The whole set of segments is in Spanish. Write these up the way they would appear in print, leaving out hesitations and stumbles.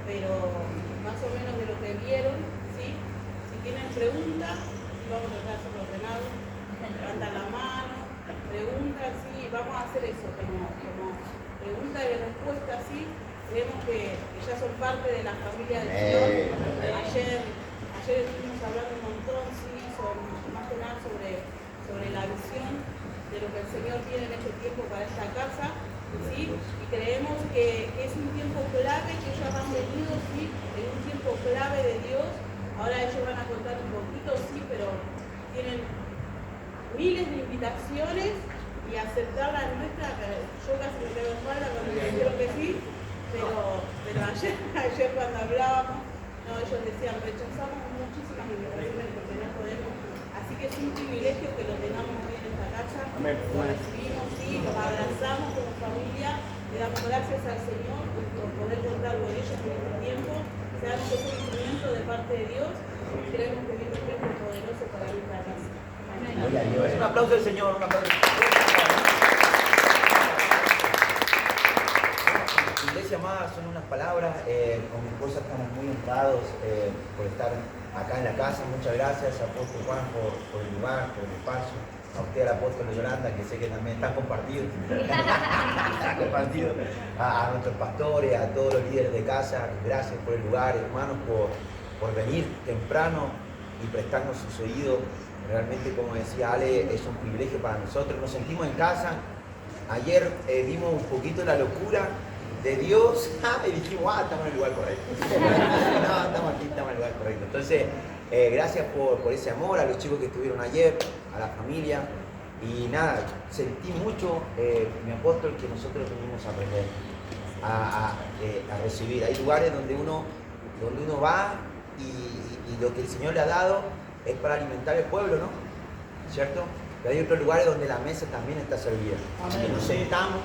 pero más o menos de lo que vieron, ¿sí? Si tienen preguntas, vamos a tratar de ser ordenados, levantan la mano, preguntan, sí, vamos a hacer eso, como pregunta y respuesta, sí. Creemos que ya son parte de la familia del Señor. Ayer estuvimos hablando un montón, sí, más que nada sobre la visión de lo que el Señor tiene en este tiempo para esta casa, ¿sí? Y creemos que es un tiempo clave, que ellos han venido, ¿sí? En un tiempo clave de Dios. Ahora ellos van a contar un poquito, sí, pero tienen miles de invitaciones y aceptar la nuestra, yo casi me quedo de espalda cuando me dijeron que sí, pero ayer cuando hablábamos, no, ellos decían, rechazamos muchísimas invitaciones porque no podemos, así que es un privilegio que lo tengamos hoy en esta casa, lo recibimos, sí, los abrazamos como familia, le damos gracias al Señor por poder contar con ellos en este tiempo, sean un instrumento de parte de Dios, y creemos que viene un tiempo poderoso para nuestra casa. Un aplauso al Señor, un aplauso. Iglesia amada, son unas palabras. Con mi esposa estamos muy honrados por estar acá en la casa. Muchas gracias, apóstol Juan, por el lugar, por el espacio. A usted, al apóstol Yolanda, que sé que también están compartidos. Están compartidos. A nuestros pastores, a todos los líderes de casa. Gracias por el lugar, hermanos, por venir temprano y prestarnos sus oídos. Realmente, como decía Ale, es un privilegio para nosotros. Nos sentimos en casa. Ayer vimos un poquito la locura de Dios y dijimos, estamos en el lugar correcto. No, estamos aquí, estamos en el lugar correcto. Entonces, gracias por ese amor, a los chicos que estuvieron ayer, a la familia. Y nada, sentí mucho, mi apóstol, que nosotros venimos a aprender, a recibir. Hay lugares donde uno va y lo que el Señor le ha dado es para alimentar el pueblo, ¿no? ¿Cierto? Pero hay otros lugares donde la mesa también está servida. Y nos sentamos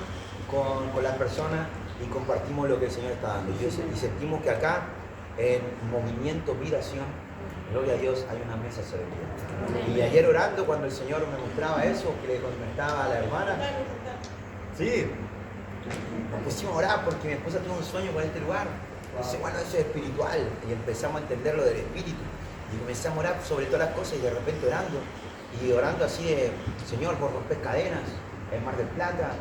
con las personas y compartimos lo que el Señor está dando. Y sentimos que acá, en Movimiento Miración, gloria a Dios, hay una mesa servida. Y ayer orando, cuando el Señor me mostraba eso, que le contestaba a la hermana, sí, nos pusimos a orar porque mi esposa tuvo un sueño con este lugar. Dice, bueno, eso es espiritual. Y empezamos a entender lo del espíritu. Y comenzamos a orar sobre todas las cosas y de repente orando así de, Señor, por romper cadenas, en Mar del Plata.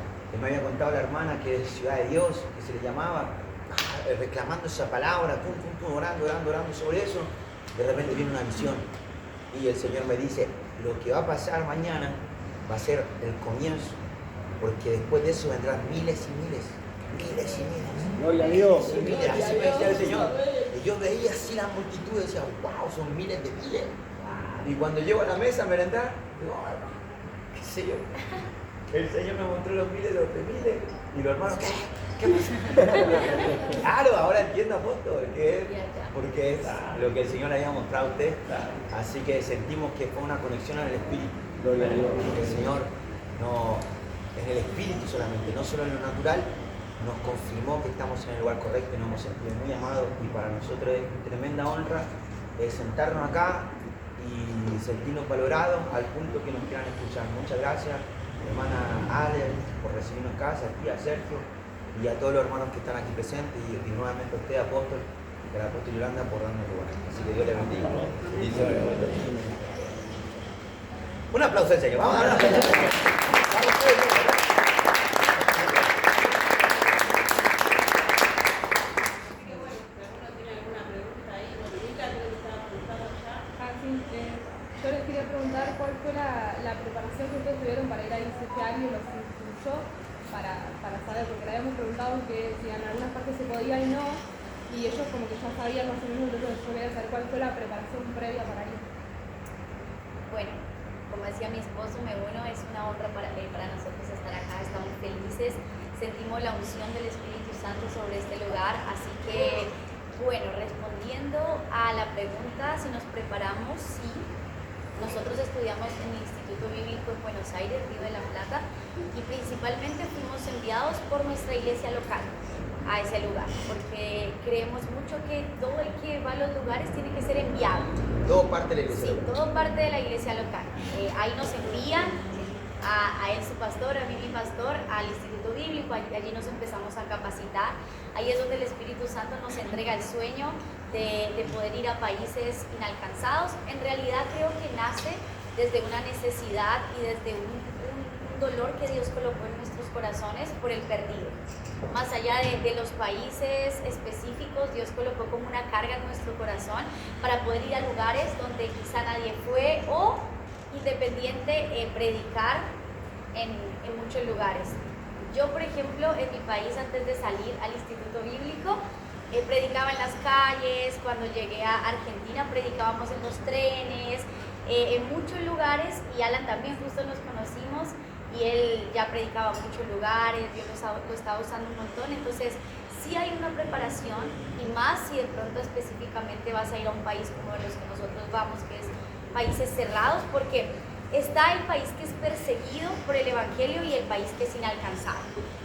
Me había contado la hermana que es Ciudad de Dios, que se le llamaba, reclamando esa palabra, orando sobre eso. De repente viene una visión y el Señor me dice, lo que va a pasar mañana va a ser el comienzo, porque después de eso vendrán miles y miles. Gloria a Dios. Y miles, así me decía el Señor. Y yo veía así la multitud y decía, wow, son miles de miles. Y cuando llego a la mesa a merendar, digo, qué sé yo. El Señor me mostró los miles de miles. Y los hermanos, ¿qué pasa? Claro, ahora entiendo, apóstol, porque es lo que el Señor le había mostrado a usted. Así que sentimos que fue una conexión en el Espíritu. Gloria a Dios. Que el Señor en el Espíritu solamente, no solo en lo natural, nos confirmó que estamos en el lugar correcto y nos hemos sentido muy amados. Y para nosotros es tremenda honra sentarnos acá y sentirnos valorados al punto que nos quieran escuchar. Muchas gracias, hermana Ale, por recibirnos en casa, aquí a Sergio y a todos los hermanos que están aquí presentes y nuevamente a usted, apóstol, y a la apóstol Yolanda por darnos lugar. Así que Dios le bendiga. Un aplauso al Señor. Vamos a dar un aplauso al Señor. Yo les quería preguntar cuál fue la preparación que ustedes tuvieron para ir a ICFA y los incluyó para saber, porque le habíamos preguntado que si en algunas partes se podía y no, y ellos como que ya sabían más o menos lo que yo quería saber cuál fue la preparación previa para ir. Bueno, como decía mi esposo, es una honra para nosotros estar acá, estamos felices, sentimos la unción del Espíritu Santo sobre este lugar, así que, bueno, respondiendo a la pregunta, si nos preparamos, sí. Nosotros estudiamos en el Instituto Bíblico en Buenos Aires, Río de la Plata, y principalmente fuimos enviados por nuestra iglesia local a ese lugar, porque creemos mucho que todo el que va a los lugares tiene que ser enviado. Todo parte de la iglesia. Sí, todo parte de la iglesia local. Ahí nos envían a él su pastor, a mí mi pastor, al Instituto Bíblico, allí nos empezamos a capacitar. Ahí es donde el Espíritu Espíritu Santo nos entrega el sueño de poder ir a países inalcanzados. En realidad creo que nace desde una necesidad y desde un dolor que Dios colocó en nuestros corazones por el perdido. Más allá de los países específicos, Dios colocó como una carga en nuestro corazón para poder ir a lugares donde quizá nadie fue o independiente predicar en muchos lugares. Yo, por ejemplo, en mi país, antes de salir al Instituto Bíblico, predicaba en las calles. Cuando llegué a Argentina, predicábamos en los trenes, en muchos lugares, y Alan también, justo nos conocimos, y él ya predicaba en muchos lugares, yo lo estaba usando un montón. Entonces sí hay una preparación, y más si de pronto específicamente vas a ir a un país como de los que nosotros vamos, que es países cerrados, porque está el país que es perseguido por el Evangelio y el país que es inalcanzado.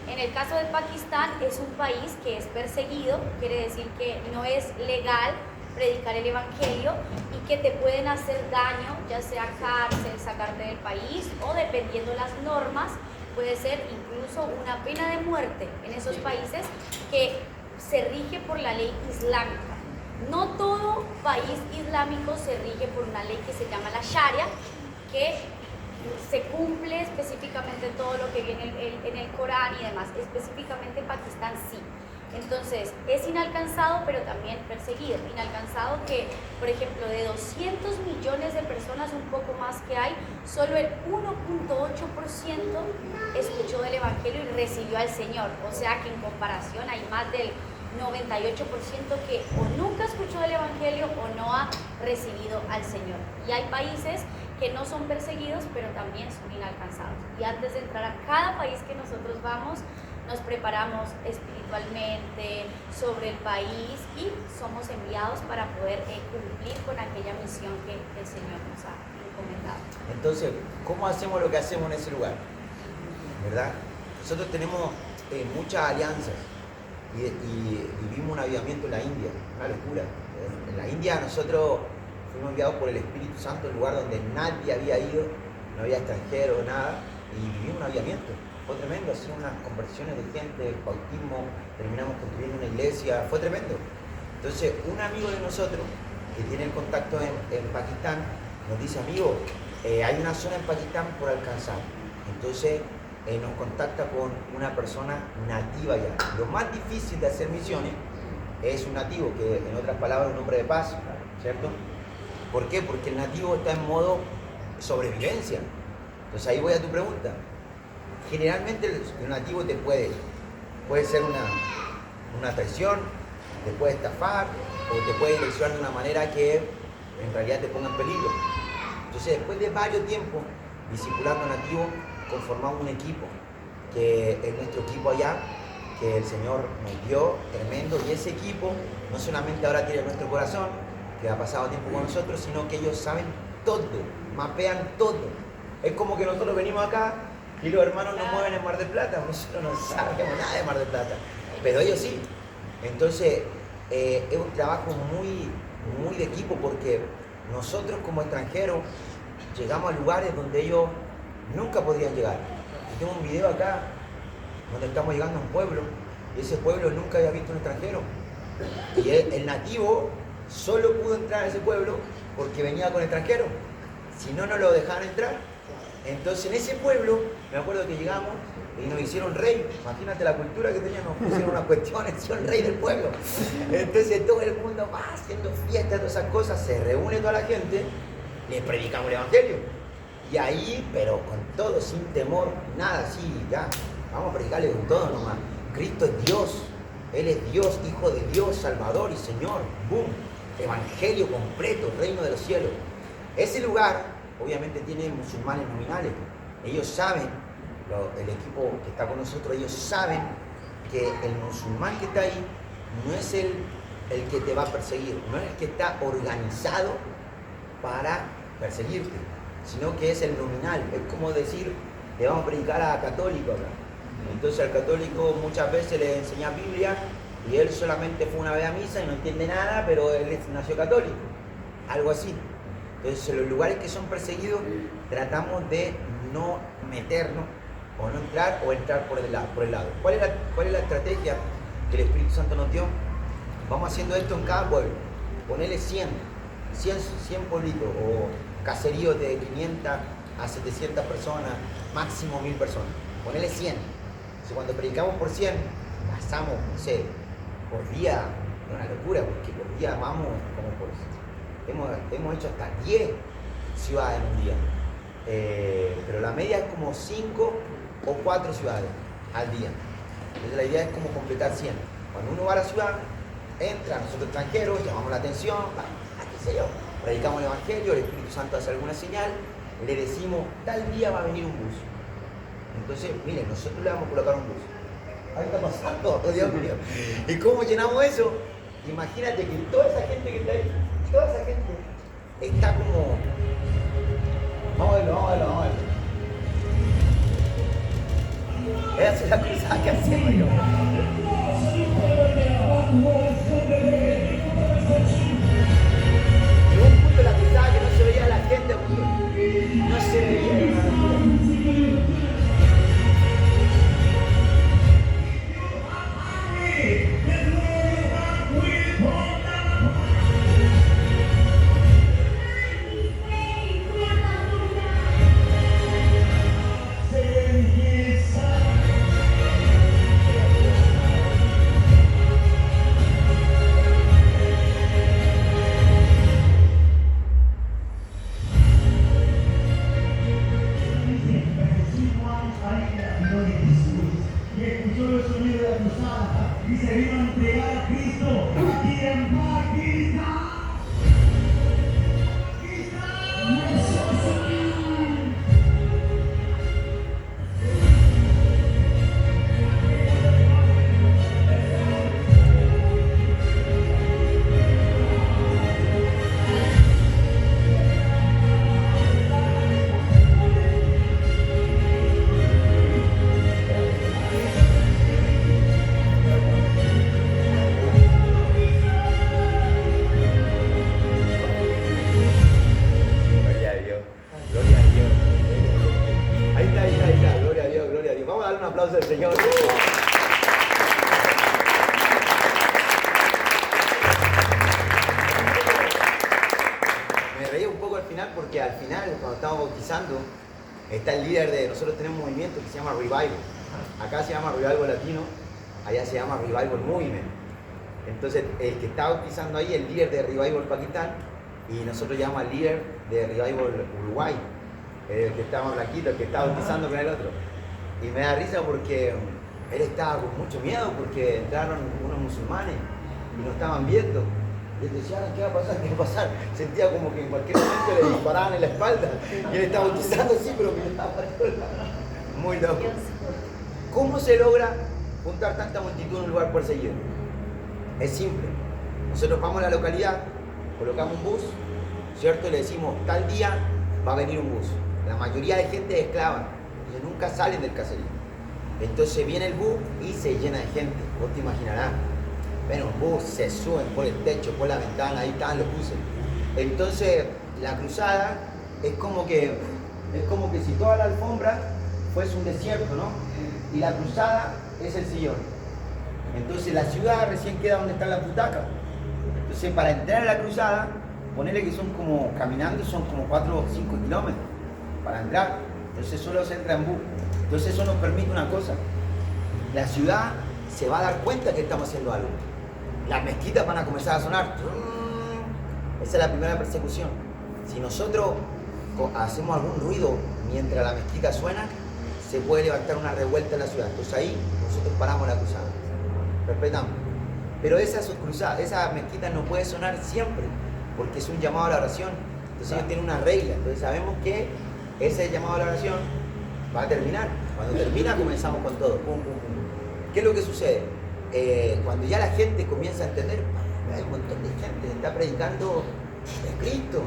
En el caso de Pakistán, es un país que es perseguido, quiere decir que no es legal predicar el Evangelio y que te pueden hacer daño, ya sea cárcel, sacarte del país, o dependiendo las normas, puede ser incluso una pena de muerte en esos países que se rige por la ley islámica. No todo país islámico se rige por una ley que se llama la Sharia, que se cumple específicamente todo lo que viene en el Corán y demás. Específicamente Pakistán sí. Entonces es inalcanzado, pero también perseguido. Inalcanzado que, por ejemplo, de 200 millones de personas, un poco más que hay, solo el 1.8% escuchó del Evangelio y recibió al Señor. O sea que en comparación hay más del 98% que o nunca escuchó del Evangelio o no ha recibido al Señor. Y hay países que no son perseguidos, pero también son inalcanzados. Y antes de entrar a cada país que nosotros vamos, nos preparamos espiritualmente sobre el país y somos enviados para poder cumplir con aquella misión que el Señor nos ha encomendado. Entonces, ¿cómo hacemos lo que hacemos en ese lugar? ¿Verdad? Nosotros tenemos muchas alianzas y vivimos un avivamiento en la India, una locura. En la India nosotros fuimos enviados por el Espíritu Santo, el lugar donde nadie había ido, no había extranjeros, nada, y vivimos un avivamiento. Fue tremendo, hacían unas conversiones de gente, bautismo, terminamos construyendo una iglesia, fue tremendo. Entonces, un amigo de nosotros, que tiene el contacto en Pakistán, nos dice, amigo, hay una zona en Pakistán por alcanzar. Entonces, nos contacta con una persona nativa ya. Lo más difícil de hacer misiones es un nativo, que en otras palabras es un hombre de paz, ¿cierto? ¿Por qué? Porque el nativo está en modo sobrevivencia. Entonces ahí voy a tu pregunta. Generalmente el nativo te puede ser una traición, te puede estafar o te puede direccionar de una manera que en realidad te ponga en peligro. Entonces después de varios tiempos discipulando nativos, conformamos un equipo, que es nuestro equipo allá, que el Señor nos dio, tremendo, y ese equipo no solamente ahora tiene nuestro corazón, que ha pasado tiempo con nosotros, sino que ellos saben todo, mapean todo. Es como que nosotros venimos acá y los hermanos nos mueven en Mar del Plata, nosotros no sabemos nada de Mar del Plata, pero ellos sí. Entonces es un trabajo muy de equipo, porque nosotros como extranjeros llegamos a lugares donde ellos nunca podrían llegar. Yo tengo un video acá donde estamos llegando a un pueblo y ese pueblo nunca había visto un extranjero, y el nativo solo pudo entrar a ese pueblo porque venía con extranjeros, si no, no lo dejaban entrar. Entonces en ese pueblo, me acuerdo que llegamos y nos hicieron rey. Imagínate la cultura que teníamos, nos pusieron unas cuestiones, hicieron rey del pueblo. Entonces todo el mundo va haciendo fiestas, todas esas cosas, se reúne toda la gente, les predicamos el Evangelio. Y ahí, pero con todo, sin temor, nada, así, ya, vamos a predicarle con todo nomás. Cristo es Dios, Él es Dios, Hijo de Dios, Salvador y Señor. ¡Bum! Evangelio completo, reino de los cielos. Ese lugar, obviamente, tiene musulmanes nominales. Ellos saben, el equipo que está con nosotros, ellos saben que el musulmán que está ahí no es el que te va a perseguir, no es el que está organizado para perseguirte, sino que es el nominal. Es como decir, le vamos a predicar a católico acá. Entonces al católico muchas veces le enseña Biblia y él solamente fue una vez a misa y no entiende nada, pero él nació católico, algo así. Entonces en los lugares que son perseguidos tratamos de no meternos o no entrar, o entrar por el lado. ¿Cuál es la estrategia que el Espíritu Santo nos dio? vamos haciendo esto en cada pueblo. Ponele 100 pueblitos o caseríos de 500 a 700 personas, máximo 1000 personas. Ponele 100. Entonces, cuando predicamos por 100, pasamos, no sé, por día, es una locura, porque por día vamos como por... Hemos hecho hasta 10 ciudades en un día. Pero la media es como 5 o 4 ciudades al día. Entonces la idea es como completar 100. Cuando uno va a la ciudad, entra, nosotros extranjeros, llamamos la atención, qué sé yo, predicamos el Evangelio, el Espíritu Santo hace alguna señal, le decimos, tal día va a venir un bus. Entonces, miren, nosotros le vamos a colocar un bus. Ahí está pasando, oh Dios mío. ¿Y cómo llenamos eso? Imagínate que toda esa gente que está ahí, toda esa gente está como... Vamos a verlo. Esa es la cruzada que hacemos yo. Llegó un punto de la cruzada que no se veía a la gente, no se veía. Del Señor. Me reí un poco al final porque al final, cuando estamos bautizando, está el líder de... Nosotros tenemos un movimiento que se llama Revival. Acá se llama Revival Latino, allá se llama Revival Movement. Entonces, el que está bautizando ahí, el líder de Revival Pakistán, y nosotros llamamos al líder de Revival Uruguay, el que estaba blanquito, el que está bautizando con el otro. Y me da risa porque él estaba con mucho miedo porque entraron unos musulmanes y nos estaban viendo. Y él decía, ¿qué va a pasar? ¿Qué va a pasar? Sentía como que en cualquier momento le disparaban en la espalda. Y él estaba bautizando así, pero miraba para todos lados. Muy loco. ¿Cómo se logra juntar tanta multitud en un lugar perseguido? Es simple. Nosotros vamos a la localidad, colocamos un bus, ¿cierto? Y le decimos, tal día va a venir un bus. La mayoría de gente es esclava. Nunca salen del caserío. Entonces viene el bus y se llena de gente. Vos te imaginarás. Bueno, un bus, se suben por el techo, por la ventana, ahí están los buses. Entonces la cruzada es como que si toda la alfombra fuese un desierto, ¿no? Y la cruzada es el sillón. Entonces la ciudad recién queda donde está la butaca. Entonces para entrar a la cruzada, ponele que son como, caminando son como 4 o 5 kilómetros para entrar. Entonces solo se entra en bus. Entonces eso nos permite una cosa. La ciudad se va a dar cuenta que estamos haciendo algo. Las mezquitas van a comenzar a sonar. Esa es la primera persecución. Si nosotros hacemos algún ruido mientras la mezquita suena, se puede levantar una revuelta en la ciudad. Entonces ahí nosotros paramos la cruzada. Respetamos. Pero esa mezquita no puede sonar siempre, porque es un llamado a la oración. Entonces ellos tienen una regla. Entonces sabemos que ese llamado a la oración va a terminar. Cuando termina comenzamos con todo. Pum, pum, pum. ¿Qué es lo que sucede? Cuando ya la gente comienza a entender, hay un montón de gente que está predicando de Cristo,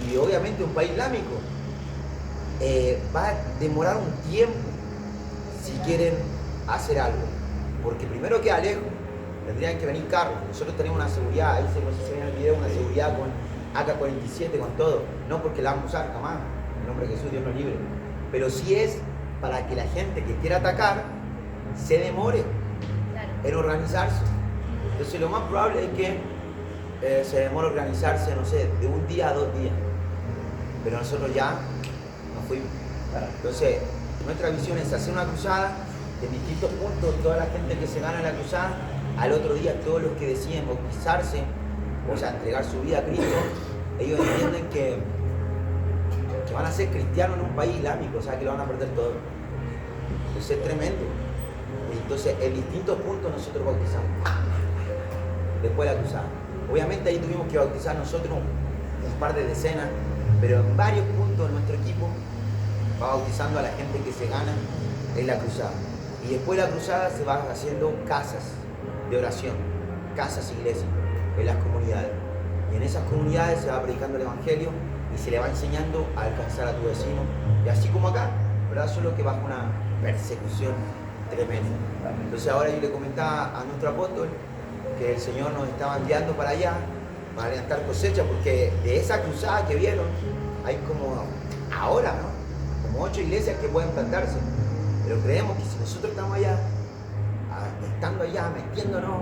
y obviamente un país islámico, va a demorar un tiempo si quieren hacer algo. Porque primero queda lejos, tendrían que venir carros. Nosotros tenemos una seguridad, ahí no sé si ven en el video, una seguridad con AK-47, con todo. No porque la vamos a usar jamás. En nombre de Jesús, Dios nos libre. Pero sí es para que la gente que quiera atacar se demore en organizarse. Entonces lo más probable es que se demore organizarse, no sé, de un día a 2 días. Pero nosotros ya nos fuimos. Entonces, nuestra visión es hacer una cruzada en distintos puntos, toda la gente que se gana la cruzada, al otro día todos los que deciden bautizarse, o sea, entregar su vida a Cristo, ellos entienden que van a ser cristianos en un país islámico, o sea, que lo van a perder todo. Entonces es tremendo. Entonces, en distintos puntos nosotros bautizamos, después de la cruzada. Obviamente ahí tuvimos que bautizar nosotros un par de decenas, pero en varios puntos nuestro equipo va bautizando a la gente que se gana en la cruzada. Y después de la cruzada se van haciendo casas de oración, casas iglesias en las comunidades. Y en esas comunidades se va predicando el evangelio y se le va enseñando a alcanzar a tu vecino. Y así como acá, ¿verdad? Solo que bajo una persecución tremenda. Entonces ahora yo le comentaba a nuestro apóstol que el Señor nos estaba enviando para allá, para levantar cosecha, porque de esa cruzada que vieron, hay como ahora, ¿no? Como 8 iglesias que pueden plantarse. Pero creemos que si nosotros estamos allá, estando allá, metiéndonos,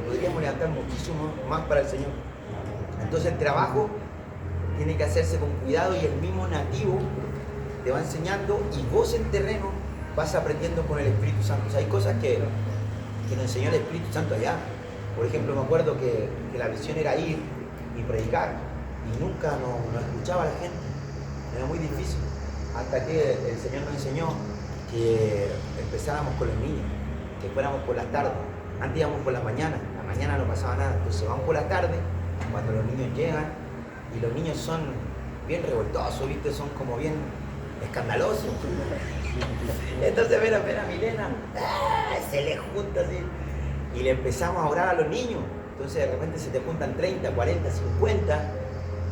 podríamos levantar muchísimo más para el Señor. Entonces el trabajo tiene que hacerse con cuidado y el mismo nativo te va enseñando y vos en terreno vas aprendiendo con el Espíritu Santo. O sea, hay cosas que nos enseñó el Espíritu Santo allá. Por ejemplo, me acuerdo que la visión era ir y predicar y nunca nos escuchaba la gente. Era muy difícil. Hasta que el Señor nos enseñó que empezáramos con los niños, que fuéramos por las tardes. Antes íbamos por la mañana no pasaba nada. Entonces vamos por la tarde, cuando los niños llegan, y los niños son bien revoltosos, ¿viste? Son como bien escandalosos. Entonces ven a Milena, se le junta así, y le empezamos a orar a los niños. Entonces de repente se te juntan 30, 40, 50,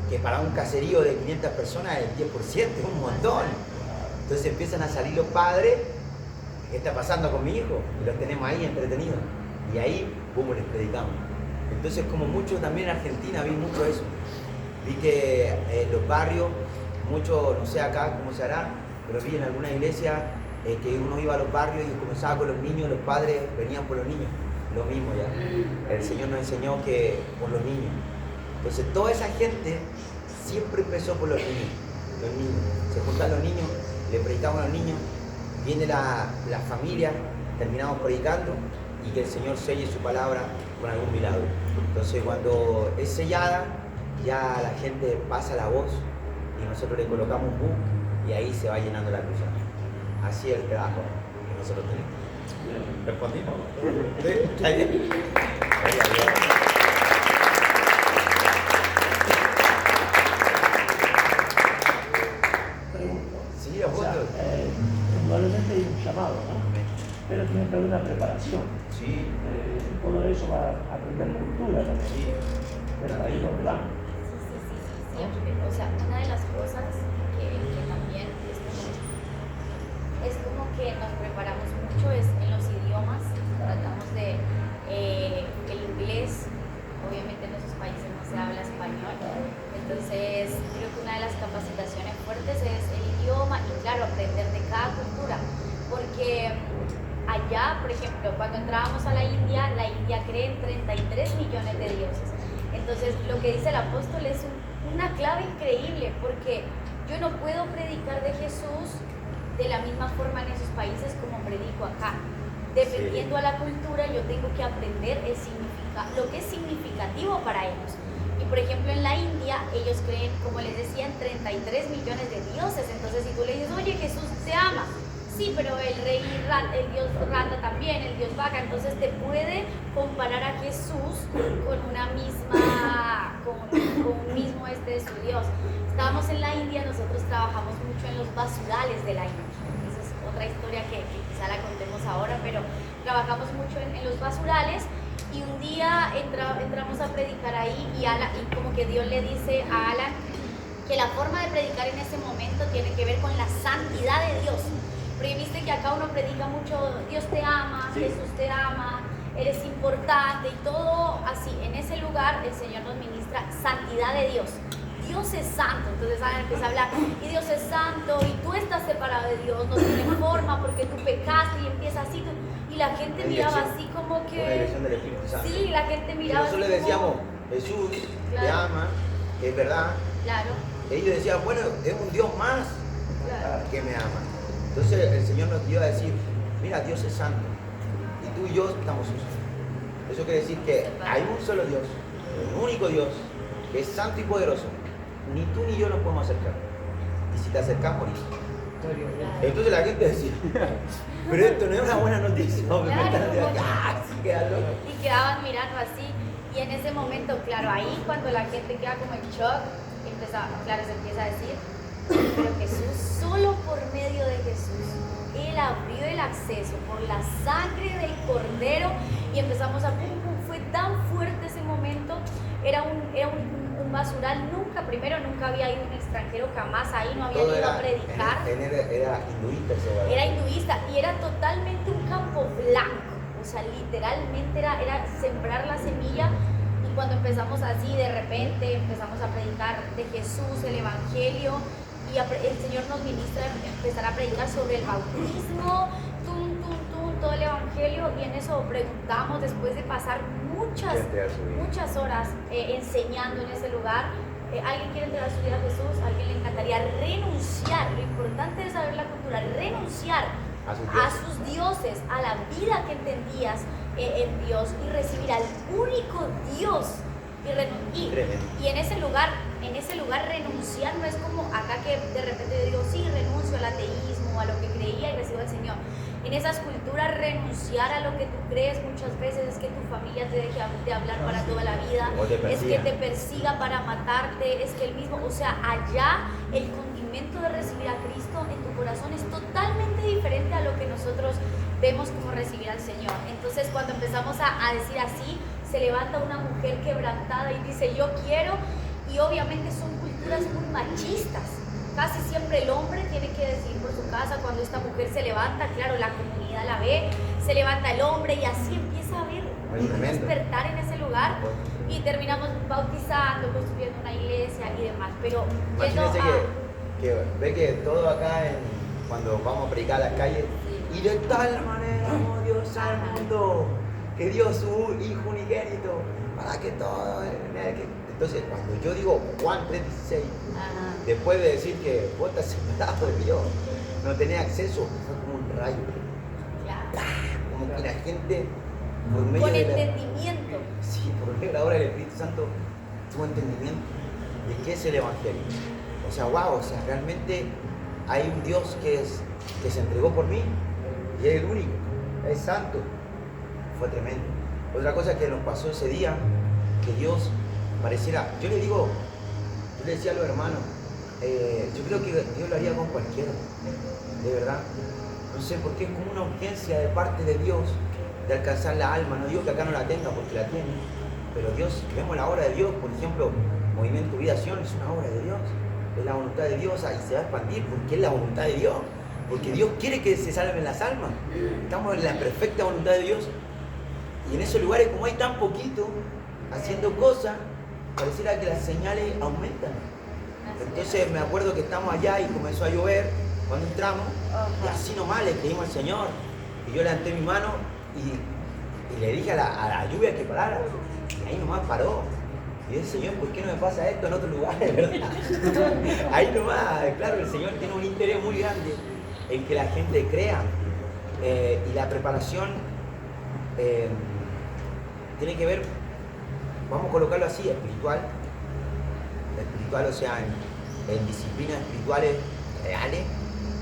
que para un caserío de 500 personas el 10% es un montón. Entonces empiezan a salir los padres, ¿qué está pasando con mi hijo? Y los tenemos ahí entretenidos. Y ahí, boom, les predicamos. Entonces, como mucho también en Argentina, vi mucho eso. Vi que en los barrios, mucho, no sé acá cómo se hará, pero vi en alguna iglesia que uno iba a los barrios y comenzaba con los niños, los padres venían por los niños. Lo mismo ya. El Señor nos enseñó que por los niños. Entonces, toda esa gente siempre empezó por los niños. Los niños. Se juntan los niños, le predicamos a los niños, viene la familia, terminamos predicando y que el Señor selle su palabra con algún milagro. Entonces, cuando es sellada, ya la gente pasa la voz y nosotros le colocamos un book y ahí se va llenando la cruzada. Así es el trabajo que nosotros tenemos. ¿Respondimos? ¿Sí? ¿Está bien? Sí, apóstol. Probablemente hay un llamado, ¿no? Pero tiene que haber una preparación. Sí. Todo eso va a aprender cultura también. Sí. Del país donde van. Sí, siempre. O sea, una de las cosas que también es como que nos preparamos mucho es en los idiomas. Tratamos de el inglés, obviamente en esos países no se habla español. Entonces, creo que una de las capacitaciones fuertes es el idioma y, claro, aprender de cada cultura. Porque allá, por ejemplo, cuando entrábamos a la India cree en 33 millones de dioses. Entonces, lo que dice el apóstol es una clave increíble, porque yo no puedo predicar de Jesús de la misma forma en esos países como predico acá. Dependiendo a la cultura, yo tengo que aprender lo que es significativo para ellos. Y por ejemplo, en la India, ellos creen, como les decía, en 33 millones de dioses. Entonces, si tú le dices, oye, Jesús te ama, sí, pero el dios Rata también, el dios Vaca, entonces te puede comparar a Jesús con un mismo de su Dios. Estábamos en la India, nosotros trabajamos mucho en los basurales de la India. Esa es otra historia que quizá la contemos ahora, pero trabajamos mucho en los basurales. Y un día entramos a predicar ahí y como que Dios le dice a Alan que la forma de predicar en ese momento tiene que ver con la santidad de Dios. Porque viste que acá uno predica mucho, Dios te ama, sí. Jesús te ama, eres importante y todo así. En ese lugar el Señor nos ministra santidad de Dios. Dios es santo, entonces Alan empieza a hablar, y Dios es santo, y tú estás separado de Dios, no tiene forma porque tú pecaste, y empieza así. Y la gente Una miraba dirección. así como Una que... dirección del Espíritu Santo. Sí, la gente Y miraba nosotros así le decíamos, como... Jesús te Claro. ama, que es verdad. Claro, Ellos decían, bueno, es un Dios más claro. que me ama. Entonces el Señor nos dio a decir, mira, Dios es santo. Y tú y yo estamos sucios. Eso quiere decir que hay un solo Dios, un único Dios, que es santo y poderoso. Ni tú ni yo nos podemos acercar. Y si te acercas, morís. Entonces la gente decía, pero esto no es una buena noticia. Claro, Me están diciendo, como- "Ah, sí, queda loco". Y quedaban mirando así. Y en ese momento, claro, ahí cuando la gente queda como en shock, se empieza a decir, pero Jesús, solo por medio de Jesús, Él abrió el acceso por la sangre del Cordero y empezamos a pum, pum. Fue tan fuerte ese momento, era un basural, nunca había ido un extranjero, jamás ahí, no había Todo ido a era, predicar. era hinduista ese lugar. Era hinduista y era totalmente un campo blanco, o sea, literalmente era sembrar la semilla. Y cuando empezamos así, de repente empezamos a predicar de Jesús, el Evangelio, y el Señor nos ministra a empezar a predicar sobre el bautismo, todo el Evangelio, y en eso preguntamos, después de pasar muchas horas enseñando en ese lugar, ¿alguien quiere entregar su vida a Jesús? ¿A alguien le encantaría renunciar? Lo importante es saber la cultura, renunciar a sus dioses, a la vida que entendías en Dios y recibir al único Dios. Y en ese lugar renunciar no es como acá que de repente digo, sí, renuncio al ateísmo, a lo que creía y recibo al Señor. En esas culturas renunciar a lo que tú crees muchas veces es que tu familia te deje de hablar para toda la vida, es que te persiga para matarte, es que el mismo, o sea, allá el condimento de recibir a Cristo en tu corazón es totalmente diferente a lo que nosotros vemos como recibir al Señor. Entonces cuando empezamos a decir así, se levanta una mujer quebrantada y dice yo quiero, y obviamente son culturas muy machistas. Casi siempre el hombre tiene que decidir por su casa. Cuando esta mujer se levanta, claro, la comunidad la ve, se levanta el hombre y así empieza a haber un despertar en ese lugar y terminamos bautizando, construyendo una iglesia y demás. Pero imagínense que ve que todo acá cuando vamos a predicar a las calles, y de tal manera amó Dios al mundo que dio su Hijo unigénito para que todo... Entonces, cuando yo digo Juan 3:16, después de decir que vos estás separado de Dios, no tenés acceso, fue como un rayo. Como que la gente, por medio con de entendimiento. Sí, por medio de la obra del Espíritu Santo, tuvo entendimiento de qué es el Evangelio. O sea, wow, o sea, realmente hay un Dios que se entregó por mí y es el único, es santo. Fue tremendo. Otra cosa que nos pasó ese día, que Dios pareciera, yo le decía a los hermanos, yo creo que Dios lo haría con cualquiera, de verdad. No sé por qué es como una urgencia de parte de Dios de alcanzar la alma. No digo que acá no la tenga porque la tiene, pero Dios, vemos la obra de Dios, por ejemplo, Movimiento Vida Acción es una obra de Dios, es la voluntad de Dios y se va a expandir porque es la voluntad de Dios, porque Dios quiere que se salven las almas. Estamos en la perfecta voluntad de Dios y en esos lugares, como hay tan poquito haciendo cosas, pareciera que las señales aumentan. Entonces me acuerdo que estamos allá y comenzó a llover cuando entramos y así nomás le pedimos al Señor y yo levanté mi mano y le dije a la lluvia que parara y ahí nomás paró. Y dije, Señor, ¿por qué no me pasa esto en otros lugares, verdad? Ahí nomás, claro, el Señor tiene un interés muy grande en que la gente crea y la preparación tiene que ver, vamos a colocarlo así, espiritual, o sea, en disciplinas espirituales reales,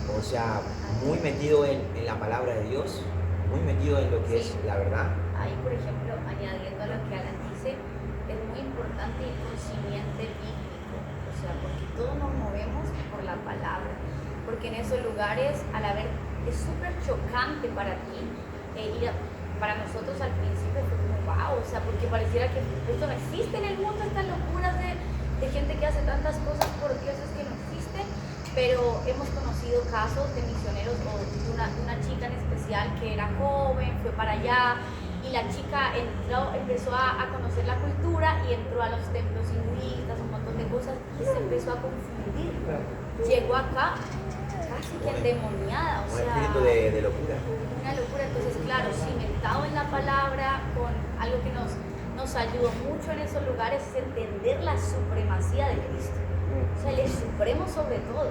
o sea, muy metido en la palabra de Dios, muy metido en lo que es la verdad. Ahí, por ejemplo, añadiendo a lo que Alan dice, es muy importante ir con simiente bíblico, o sea, porque todos nos movemos por la palabra, porque en esos lugares, al haber, es súper chocante para ti, para nosotros al principio fue como wow, o sea, porque pareciera que esto no existe en el mundo, estas locuras de gente que hace tantas cosas por dioses que no existen, pero hemos conocido casos de misioneros o de una chica en especial que era joven, fue para allá y la chica empezó a conocer la cultura y entró a los templos hinduistas, un montón de cosas, y se empezó a confundir. Llegó acá casi que endemoniada, o Un sea, espíritu de locura. una locura. Entonces, claro, cimentado en la palabra, con algo que nos ayudó mucho en esos lugares, es entender la supremacía de Cristo. O sea, Él es supremo sobre todo.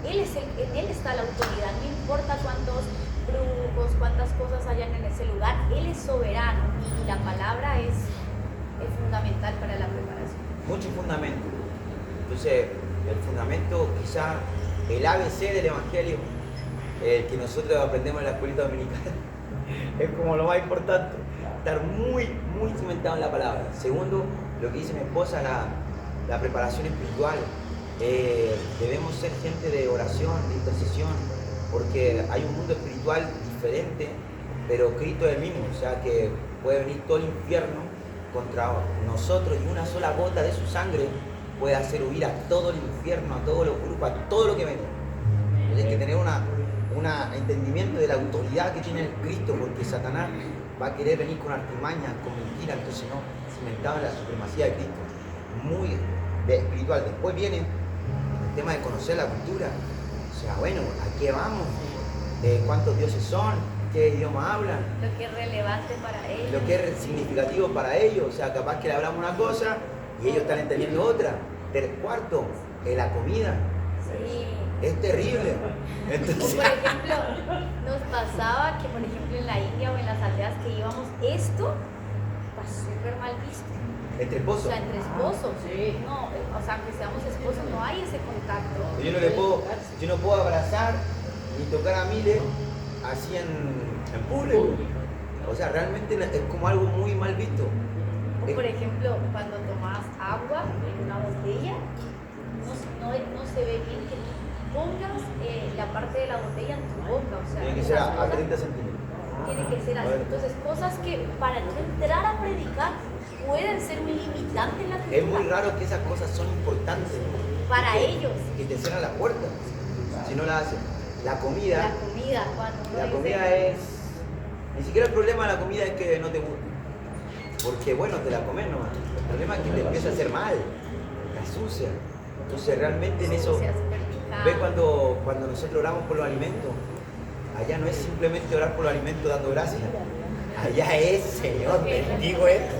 Él está la autoridad, no importa cuántos brujos, cuántas cosas hayan en ese lugar, Él es soberano y la palabra es fundamental para la preparación. Mucho fundamento. Entonces, el fundamento, quizá el ABC del Evangelio, que nosotros aprendemos en la escuelita dominical, es como lo más importante, estar muy cimentado en la palabra. Segundo, lo que dice mi esposa, la preparación espiritual. Debemos ser gente de oración, de intercesión, porque hay un mundo espiritual diferente, pero Cristo es el mismo, o sea que puede venir todo el infierno contra nosotros y una sola gota de su sangre puede hacer huir a todo el infierno, a todos los grupos, a todo lo que venga. Entonces hay que tener un entendimiento de la autoridad que tiene el Cristo, porque Satanás va a querer venir con artimañas, con mentiras, entonces no, cimentado en la supremacía de Cristo, muy espiritual. Después viene el tema de conocer la cultura, o sea, bueno, ¿a qué vamos? ¿Cuántos dioses son? ¿Qué idioma hablan? Lo que es relevante para ellos. Lo que es significativo para ellos, o sea, capaz que le hablamos una cosa y ellos están entendiendo otra. Cuarto, la comida. Sí. Es terrible. Entonces, Por ejemplo, nos pasaba que, por ejemplo, en la India o en las aldeas que íbamos, esto está súper mal visto. entre esposos. O sea, entre esposos. Sí. No, o sea, aunque seamos esposos, no hay ese contacto. Yo no puedo abrazar ni tocar a Mile así en público. O sea, realmente es como algo muy mal visto. O, por ejemplo, cuando tomas agua en una botella, no se ve bien que tú pongas la parte de la botella en tu boca. O sea, Tiene que ser esas a cosas 30 centímetros. tiene que ser así. Entonces, cosas que para tú entrar a predicar pueden ser un limitante en la cultura. Es muy raro que esas cosas son importantes. Para que- ellos. Que te cierran la puerta si no la hacen. La comida. La comida, cuando uno La dice- comida es... Ni siquiera el problema de la comida es que no te guste. Porque bueno, te la comes nomás. El problema es que te empieza a hacer mal. La sucia. Entonces realmente en eso... Se hace vertical. ¿Ves cuando nosotros oramos por los alimentos? Allá no es simplemente orar por los alimentos dando gracias. Allá es, Señor, bendigo esto.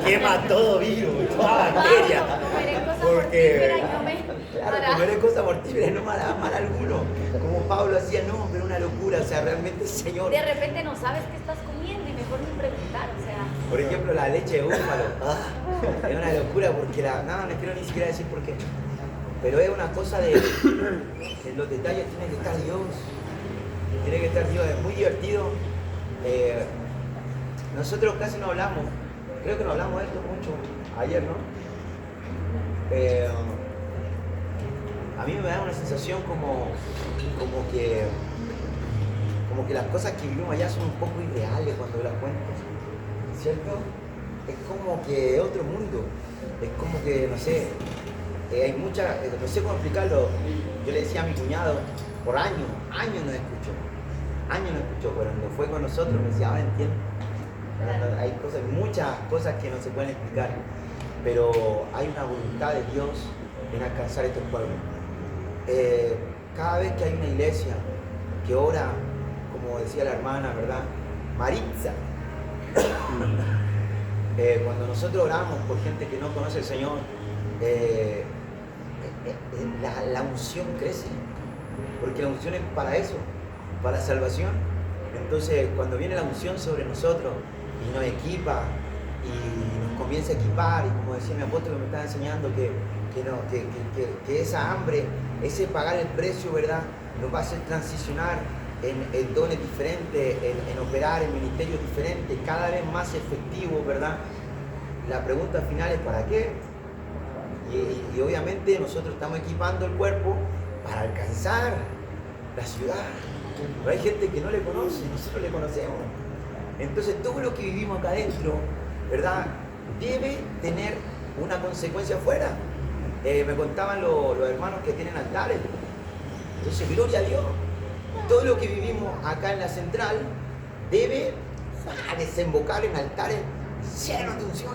Quema todo virus, toda bacteria. Comeré cosas Porque... mortíferas y no me Claro, hará. comer cosas mortíferas no me hará mal alguno. Como Pablo hacía, no, pero una locura. O sea, realmente, Señor. De repente no sabes qué estás comiendo y mejor ni preguntar, o sea. Por ejemplo, la leche de búfalo. Es una locura porque no quiero ni siquiera decir por qué. Pero es una cosa de... En los detalles tiene que estar Dios. Tiene que estar Dios. Es muy divertido. Nosotros casi no hablamos. Creo que no hablamos de esto mucho ayer, ¿no? A mí me da una sensación como que las cosas que vivimos allá son un poco irreales cuando las cuento, ¿cierto? Es como que otro mundo, es como que, no sé, hay mucha, no sé cómo explicarlo. Yo le decía a mi cuñado, por años nos escuchó, pero cuando fue con nosotros me decía, ahora entiendo. Hay cosas, muchas cosas que no se pueden explicar, pero hay una voluntad de Dios en alcanzar estos pueblos. Cada vez que hay una iglesia que ora, como decía la hermana, ¿verdad? Maritza. Cuando nosotros oramos por gente que no conoce al Señor, la unción crece, porque la unción es para eso, para salvación. Entonces, cuando viene la unción sobre nosotros y nos equipa y nos comienza a equipar, y como decía mi apóstol que me estaba enseñando, que esa hambre, ese pagar el precio, ¿verdad?, nos va a hacer transicionar en dones diferentes, en operar en ministerios diferentes, cada vez más efectivos, ¿verdad? La pregunta final es ¿para qué? Y obviamente nosotros estamos equipando el cuerpo para alcanzar la ciudad. Pero hay gente que no le conoce, nosotros le conocemos. Entonces todo lo que vivimos acá adentro, ¿verdad?, debe tener una consecuencia afuera. Me contaban los hermanos que tienen altares. Entonces, gloria a Dios. Todo lo que vivimos acá en la central debe a desembocar en altares llenos de unción,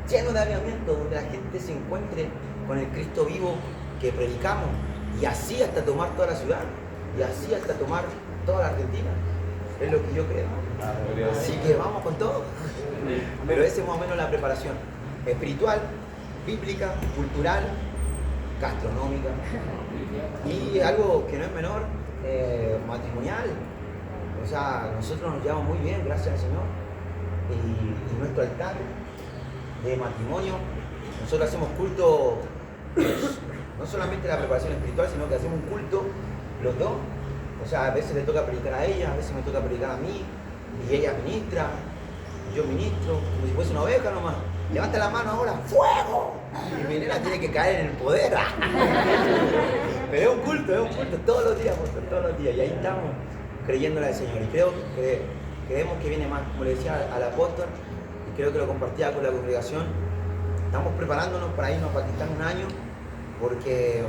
llenos de avivamiento, donde la gente se encuentre con el Cristo vivo que predicamos, y así hasta tomar toda la ciudad, y así hasta tomar toda la Argentina. Es lo que yo creo. Así que vamos con todo. Pero esa es más o menos la preparación espiritual, bíblica, cultural, gastronómica y algo que no es menor, matrimonial. O sea, nosotros nos llevamos muy bien, gracias al Señor. Y nuestro altar de matrimonio, nosotros hacemos culto, no solamente la preparación espiritual, sino que hacemos un culto los dos. O sea, a veces le toca predicar a ella, a veces me toca predicar a mí, y ella ministra, yo ministro, como si fuese una oveja nomás. Levanta la mano ahora, ¡fuego! Y mi nena tiene que caer en el poder. Pero es un culto, todos los días, todos los días. Y ahí estamos creyéndole al Señor. Y creemos que viene más, como le decía al apóstol, y creo que lo compartía con la congregación, estamos preparándonos para irnos a Pakistán un año, porque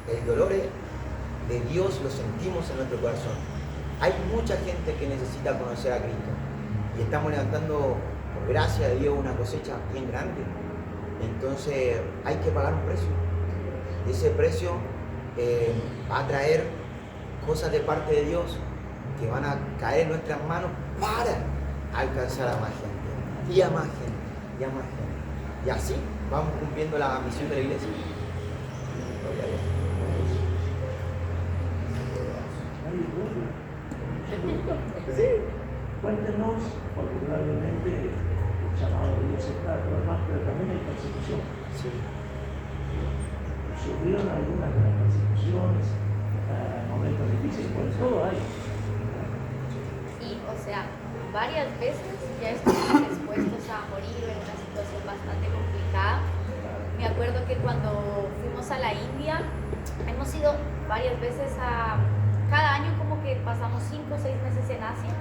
el dolor de Dios lo sentimos en nuestro corazón. Hay mucha gente que necesita conocer a Cristo. Y estamos levantando, por gracia de Dios, una cosecha bien grande. Entonces hay que pagar un precio. Y ese precio va a traer cosas de parte de Dios que van a caer en nuestras manos para alcanzar a más gente. Y a más gente. Y a más gente. Y así vamos cumpliendo la misión de la iglesia. Gloria a Dios. Sí. Cuéntenos, porque probablemente el llamado de Dios está por demás, pero también hay persecución. Sí. ¿Sufrieron algunas de las persecuciones, momentos difíciles? Pues todo hay. Y, o sea, varias veces ya estuvimos expuestos a morir en una situación bastante complicada. Me acuerdo que cuando fuimos a la India, hemos ido varias veces cada año como que pasamos 5 o 6 meses en Asia.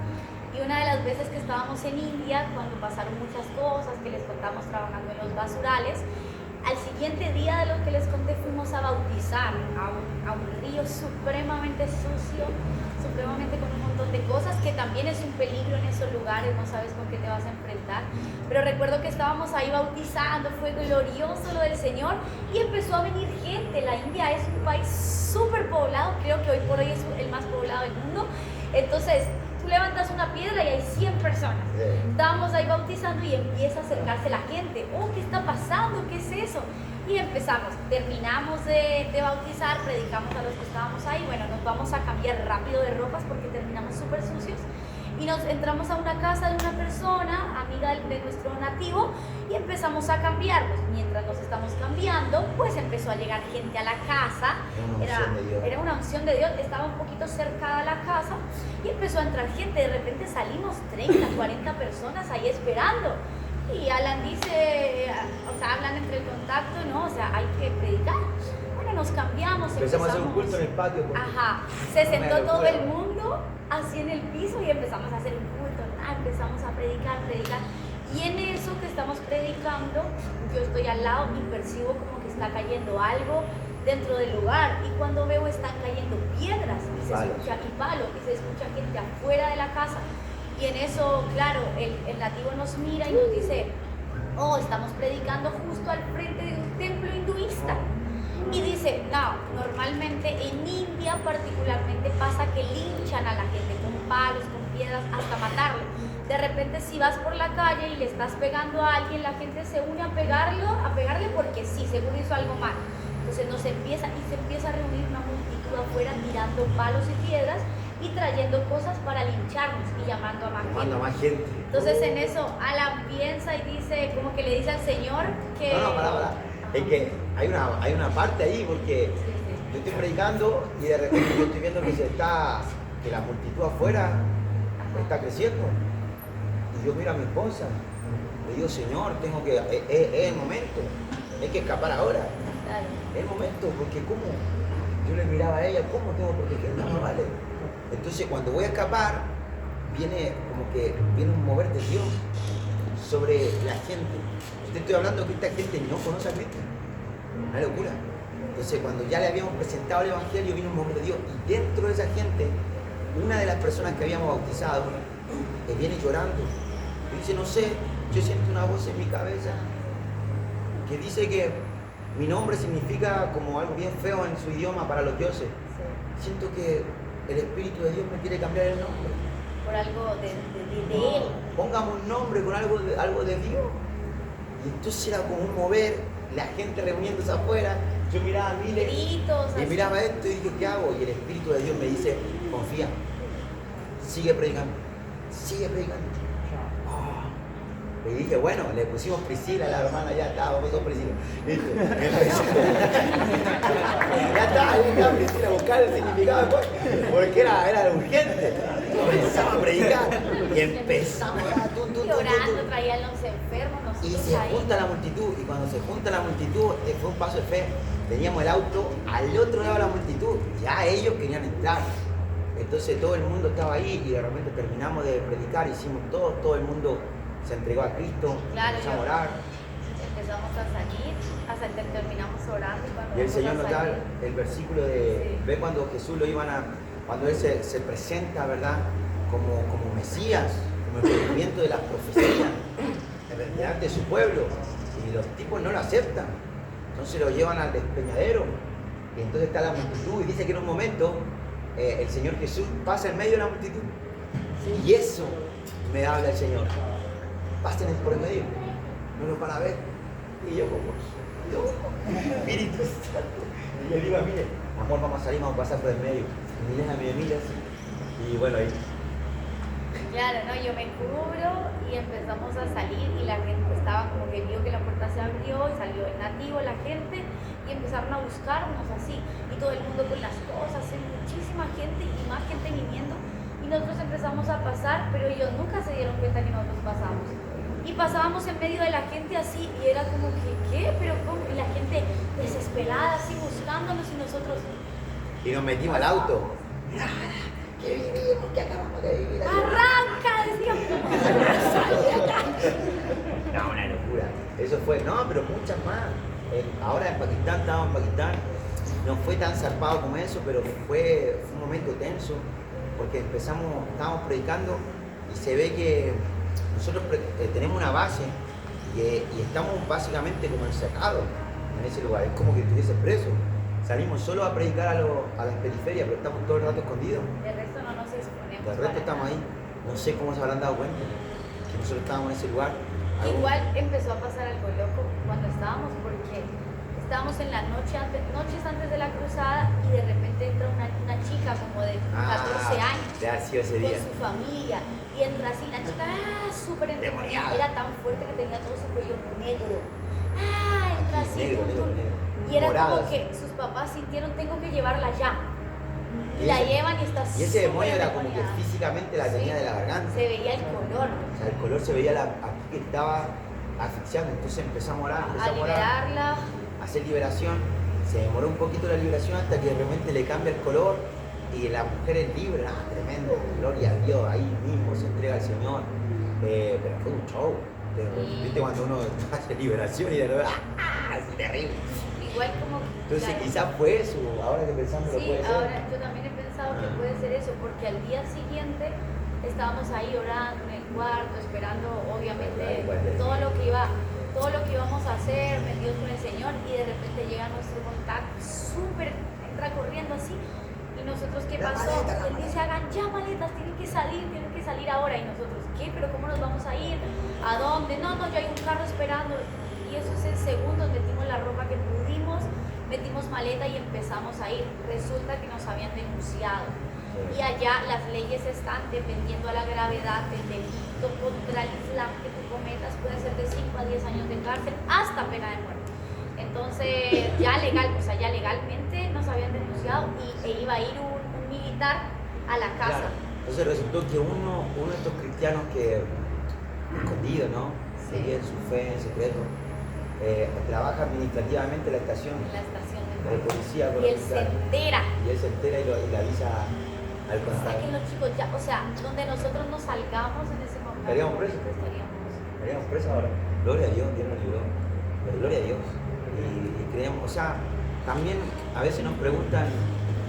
Y una de las veces que estábamos en India, cuando pasaron muchas cosas, que les contamos trabajando en los basurales, al siguiente día de lo que les conté fuimos a bautizar a un río supremamente sucio, supremamente con un montón de cosas, que también es un peligro en esos lugares, no sabes con qué te vas a enfrentar. Pero recuerdo que estábamos ahí bautizando, fue glorioso lo del Señor, y empezó a venir gente. La India es un país súper poblado, creo que hoy por hoy es el más poblado del mundo. Entonces, tú levantas una piedra y hay 100 personas. Estábamos ahí bautizando y empieza a acercarse la gente. Oh, ¿qué está pasando? ¿Qué es eso? Y empezamos, terminamos de bautizar, predicamos a los que estábamos ahí. Bueno, nos vamos a cambiar rápido de ropas porque terminamos súper sucios. Y nos entramos a una casa de una persona, amiga de nuestro nativo, y empezamos a cambiarnos. Mientras nos estamos cambiando, pues empezó a llegar gente a la casa. Era una unción de Dios, estaba un poquito cercada la casa, y empezó a entrar gente. De repente salimos 30, 40 personas ahí esperando. Y Alan dice, o sea, hablan entre el contacto, ¿no? O sea, hay que predicar. Bueno, nos cambiamos. Empezamos a hacer un culto en el patio. Ajá, se sentó todo el mundo así en el piso y empezamos a hacer un culto. Empezamos a predicar. Y en eso que estamos predicando, yo estoy al lado y percibo como que está cayendo algo dentro del lugar. Y cuando veo están cayendo piedras y se escucha y palos y se escucha gente afuera de la casa. Y en eso, claro, el nativo nos mira y nos dice, oh, estamos predicando justo al frente de un templo hinduista. Y dice, no, normalmente en India particularmente pasa que linchan a la gente con palos, con piedras, hasta matarlo. De repente si vas por la calle y le estás pegando a alguien, la gente se une a pegarle porque sí, seguro hizo algo mal. Entonces se empieza a reunir una multitud afuera tirando palos y piedras y trayendo cosas para lincharnos y llamando a más gente. Entonces en eso Alan piensa y dice, como que le dice al Señor que... No, para. Es que hay una parte ahí, porque yo estoy predicando y de repente yo estoy viendo que la multitud afuera está creciendo. Y yo miro a mi esposa, le digo, Señor, es el momento, hay que escapar ahora. Claro. Es el momento, porque ¿cómo? Yo le miraba a ella, ¿cómo tengo que proteger? No, vale. Entonces cuando voy a escapar, viene un mover de Dios sobre la gente. Te estoy hablando que esta gente no conoce a Cristo. Una locura. Entonces cuando ya le habíamos presentado el Evangelio, vino un mover de Dios. Y dentro de esa gente, una de las personas que habíamos bautizado viene llorando Y dice, no sé, yo siento una voz en mi cabeza que dice que mi nombre significa como algo bien feo en su idioma para los dioses. Sí. Siento que el Espíritu de Dios me quiere cambiar el nombre. Por algo de él. Pongamos un nombre con algo de Dios. Y entonces era como un mover, la gente reuniéndose afuera. Yo miraba a Mile Gritos, y así. miraba esto y dije, ¿qué hago? Y el Espíritu de Dios me dice, confía, sigue predicando, sigue predicando. Y dije, bueno, le pusimos Priscila, la hermana, ya estaba, vos sos Priscila. ¿Viste? Ya estaba Priscila, buscar el significado después, porque era urgente. Comenzamos a predicar y empezamos a Llorando, traían los enfermos, y nosotros se ahí. junta la multitud, y cuando se junta la multitud, fue un paso de fe. Teníamos el auto al otro lado de la multitud, ya ellos querían entrar. Entonces todo el mundo estaba ahí y de repente terminamos de predicar, hicimos todo el mundo se entregó a Cristo, Claro, empezamos a orar. Empezamos a salir, hasta que terminamos orando. Y el Señor nos da el versículo de, Sí. ve cuando Jesús lo iban a, cuando Él se presenta, ¿verdad? Como Mesías, como el cumplimiento de las profecías, delante de su pueblo. Y los tipos no lo aceptan. Entonces lo llevan al despeñadero. Y entonces está la multitud. Y dice que en un momento el Señor Jesús pasa en medio de la multitud. Y eso me habla el Señor. Pasen por el medio. No nos van a ver. Y yo como, Espíritu Santo. Y yo digo, mire, amor, vamos a salir, vamos a pasar por el medio. Y Milena me mira así. Y bueno, ahí. Claro, no, yo me cubro y empezamos a salir y la gente estaba como que vio que la puerta se abrió y salió el nativo, la gente, y empezaron a buscarnos así. Y todo el mundo con las cosas, y muchísima gente y más gente viniendo. Y nosotros empezamos a pasar, pero ellos nunca se dieron cuenta que nosotros pasamos. Y pasábamos en medio de la gente así y era como que, ¿qué? Pero ¿cómo? Y la gente desesperada así buscándonos y nosotros... Y nos metimos al auto. Mira, que vivimos, que acabamos de vivir. ¡Arranca! Decíamos. No, una locura. Eso fue, no, pero muchas más. Ahora en Pakistán, estábamos en Pakistán, no fue tan zarpado como eso, pero fue un momento tenso, porque estábamos predicando y se ve que nosotros tenemos una base y estamos básicamente como encerrados en ese lugar, es como que estuviese preso. Salimos solo a predicar a las periferias, pero estamos todo el rato escondidos. De resto no nos exponemos. De resto estamos ahí. No sé cómo se habrán dado cuenta que nosotros estábamos en ese lugar. Igual empezó a pasar algo loco cuando estábamos, porque estábamos en la noches antes de la cruzada y de repente entra una chica como de 14 años de haber sido ese con día. su familia y entra así, la chica súper endemoniada, era tan fuerte que tenía todo su cuello negro. Entra así, Negro. y era Morado, como así. que sus papás sintieron, tengo que llevarla ya. Y Y la ese- llevan y está Y ese demonio era como que endemoniada. físicamente la tenía de la garganta. Se veía el color. O sea, el color se veía aquí que estaba asfixiando. Entonces empezamos a orar, A liberarla. a hacer liberación. Se demoró un poquito la liberación hasta que de repente le cambia el color y la mujer es libre. Tremendo, gloria a Dios, ahí mismo se entrega al Señor. Pero fue un show. ¿Viste cuando uno hace liberación y de repente, es terrible? Igual como... Entonces claro. quizás fue eso, ahora que pensándolo Sí, puede ser. ahora yo también he pensado que puede ser eso, porque al día siguiente estábamos ahí orando en el cuarto, esperando obviamente todo lo que íbamos a hacer, metidos con el Señor, y de repente llega nuestro contacto, entra corriendo así, y nosotros, ¿qué La pasó? maleta, la Él dice, hagan ya maletas, tienen que salir ahora, y nosotros, ¿qué? ¿Pero cómo nos vamos a ir? ¿A dónde? No, ya hay un carro esperando, y eso es en segundos, metimos la ropa que pudimos, metimos maleta y empezamos a ir. Resulta que nos habían denunciado. Y allá las leyes están dependiendo a la gravedad del delito contra el Islam que tú cometas, puede ser de 5 a 10 años de cárcel hasta pena de muerte. Entonces, ya legalmente nos habían denunciado e iba a ir un militar a la casa. Claro. Entonces resultó que uno de estos cristianos que, escondido, ¿no? Sí. Sigue su fe en secreto, trabaja administrativamente en la estación En la estación de policía. y él se entera. Y él se entera y le avisa al Saquen contable. los chicos ya, o sea, donde nosotros nos salgamos en ese momento. ¿Estaríamos presos? Estaríamos presos ahora. Gloria a Dios, Dios nos libró. Pero gloria a Dios. Y creemos, o sea, también a veces nos preguntan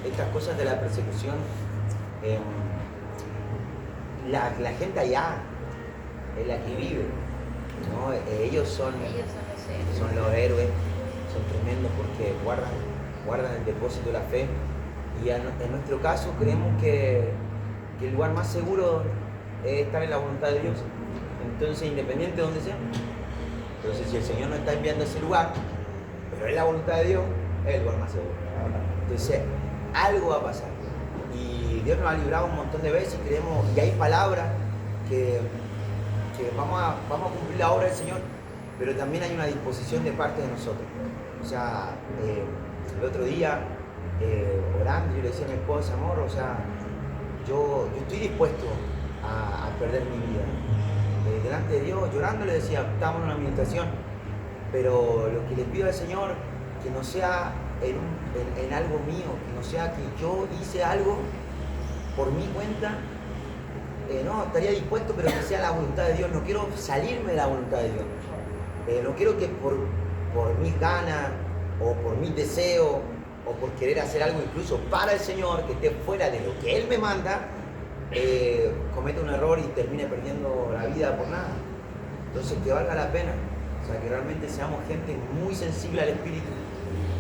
estas cosas de la persecución. La gente allá es la que vive, ¿no? Ellos son los héroes, son tremendos porque guardan el depósito de la fe. Y en nuestro caso creemos que el lugar más seguro es estar en la voluntad de Dios. Entonces, independiente de donde sea. Entonces, si el Señor nos está enviando a ese lugar, pero es la voluntad de Dios, es el lugar más seguro. Entonces, algo va a pasar. Y Dios nos ha librado un montón de veces y creemos, y hay palabras que vamos a cumplir la obra del Señor, pero también hay una disposición de parte de nosotros. O sea, el otro día, orando, yo le decía a mi esposa, amor, o sea, yo estoy dispuesto a perder mi vida. Delante de Dios, llorando, le decía, estamos en una meditación, pero lo que le pido al Señor, que no sea en algo mío, que no sea que yo hice algo por mi cuenta, no, estaría dispuesto, pero que sea la voluntad de Dios. No quiero salirme de la voluntad de Dios. No quiero que por mis ganas, o por mis deseos, o por querer hacer algo incluso para el Señor, que esté fuera de lo que Él me manda, cometa un error y termine perdiendo la vida por nada. Entonces, que valga la pena. O sea, que realmente seamos gente muy sensible al Espíritu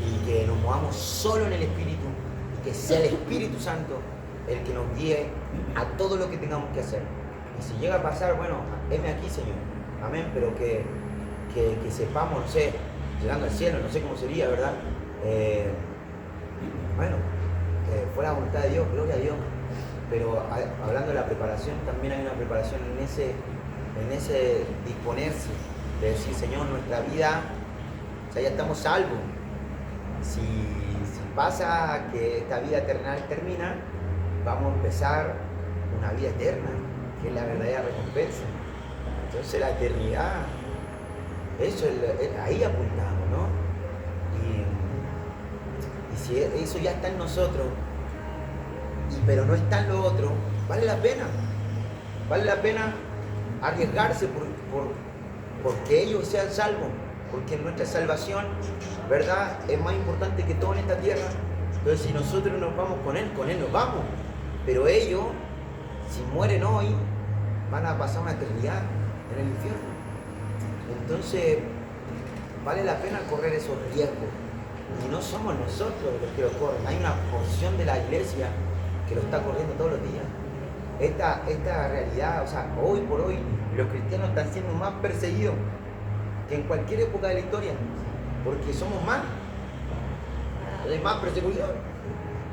y que nos movamos solo en el Espíritu y que sea el Espíritu Santo el que nos guíe a todo lo que tengamos que hacer. Y si llega a pasar, bueno, heme aquí, Señor. Amén. Pero que sepamos, no sé, llegando al cielo, no sé cómo sería, ¿verdad? Bueno, fue la voluntad de Dios, gloria a Dios. Pero hablando de la preparación, también hay una preparación en ese disponerse, de decir, Señor, nuestra vida, o sea, ya estamos salvos. Si pasa que esta vida eterna termina, vamos a empezar una vida eterna, que es la verdadera recompensa. Entonces la eternidad, eso ahí apuntamos, ¿no? Y si eso ya está en nosotros, pero no está en lo otro, vale la pena. Vale la pena arriesgarse porque ellos sean salvos, porque nuestra salvación, ¿verdad?, es más importante que todo en esta tierra. Entonces, si nosotros nos vamos con Él nos vamos. Pero ellos, si mueren hoy, van a pasar una eternidad en el infierno. Entonces, vale la pena correr esos riesgos. Y no somos nosotros los que lo corren, hay una porción de la iglesia que lo está corriendo todos los días. Esta realidad, o sea, hoy por hoy, los cristianos están siendo más perseguidos que en cualquier época de la historia, porque somos más, hay más persecución.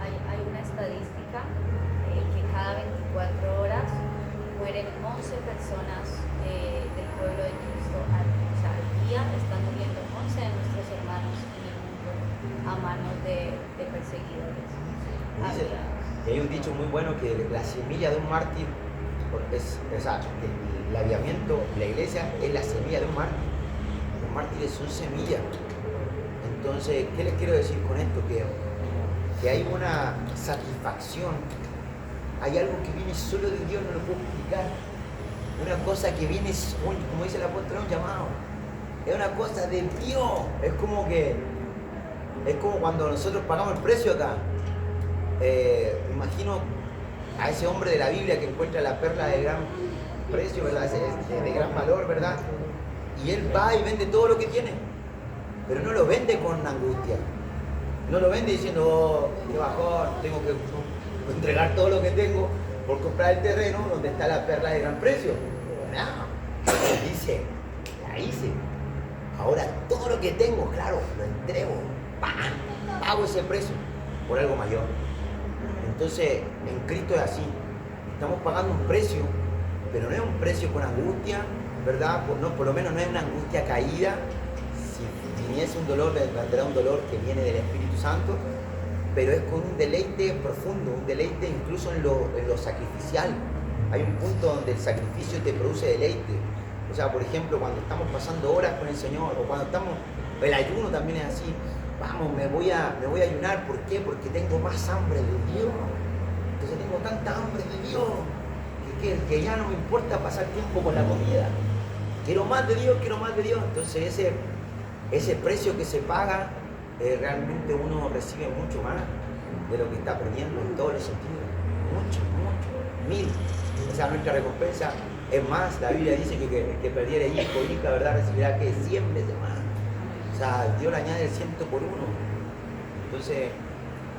Hay una estadística que cada 24 horas mueren 11 personas del pueblo de Cristo al día, están muriendo 11 de nuestros hermanos en el mundo a manos de perseguidores. Y hay un dicho muy bueno que la semilla de un mártir el aviamiento, la iglesia es la semilla de un mártir. Los mártires son semillas. Entonces, ¿qué les quiero decir con esto? Que hay una satisfacción, hay algo que viene solo de Dios, no lo puedo explicar. Una cosa que viene, como dice el apóstol, un llamado. Es una cosa de Dios. Es como cuando nosotros pagamos el precio acá. Imagino a ese hombre de la Biblia que encuentra la perla de gran precio, ¿verdad? De gran valor, ¿verdad? Y él va y vende todo lo que tiene, pero no lo vende con angustia, no lo vende diciendo, oh, qué bajón, tengo que entregar todo lo que tengo por comprar el terreno donde está la perla de gran precio. No, él dice, la hice, ahora todo lo que tengo, claro, lo entrego, pago ese precio por algo mayor. Entonces, en Cristo es así. Estamos pagando un precio, pero no es un precio con angustia, ¿verdad? Por lo menos no es una angustia caída. Si viniese un dolor, vendrá un dolor que viene del Espíritu Santo, pero es con un deleite profundo, un deleite incluso en lo sacrificial. Hay un punto donde el sacrificio te produce deleite. O sea, por ejemplo, cuando estamos pasando horas con el Señor, o cuando el ayuno también es así. Vamos, me voy a ayunar. ¿Por qué? Porque tengo más hambre de Dios. Entonces tengo tanta hambre de Dios que ya no me importa pasar tiempo con la comida. Quiero más de Dios, quiero más de Dios. Entonces ese precio que se paga, realmente uno recibe mucho más de lo que está perdiendo en todos los sentidos. Mucho, 1000. O sea, nuestra recompensa Es más, la Biblia dice que el que perdiere hijo o hija, ¿verdad? Recibirá que 100 veces más. O sea, Dios le añade el 100 por uno. Entonces,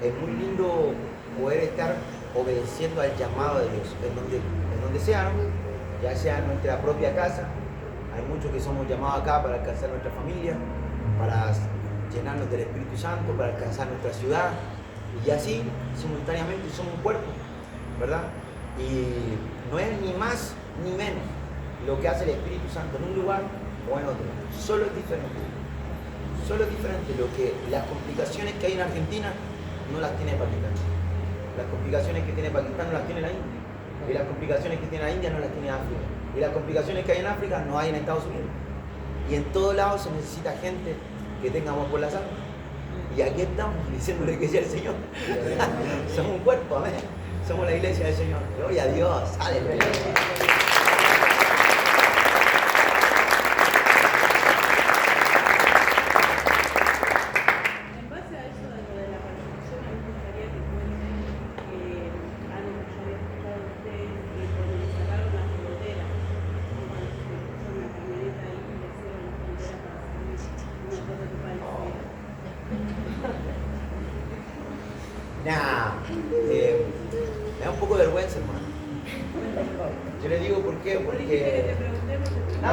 es muy lindo poder estar obedeciendo al llamado de Dios, en donde sea, ¿no? Ya sea en nuestra propia casa. Hay muchos que somos llamados acá para alcanzar nuestra familia, para llenarnos del Espíritu Santo, para alcanzar nuestra ciudad. Y así, simultáneamente, somos un cuerpo, ¿verdad? Y no es ni más ni menos lo que hace el Espíritu Santo en un lugar o en otro. Solo es diferente. Solo es diferente. Las complicaciones que hay en Argentina no las tiene Pakistán. Las complicaciones que tiene Pakistán no las tiene la India. Y las complicaciones que tiene la India no las tiene África. Y las complicaciones que hay en África no hay en Estados Unidos. Y en todos lados se necesita gente que tenga amor por las almas. Y aquí estamos diciéndole que sea el Señor. Somos un cuerpo, amén. Somos la iglesia del Señor. Gloria a Dios. Aleluya. En base a eso de lo de la persecución, me gustaría que cuenten algo que yo había escuchado de ustedes, que cuando le cerraron la frontera, cuando se puso una camioneta ahí y le cierran la frontera para salir, una cosa que pareciera. Nah, me da un poco de vergüenza, hermano. Yo le digo por qué, Por eso que te porque... preguntemos. No,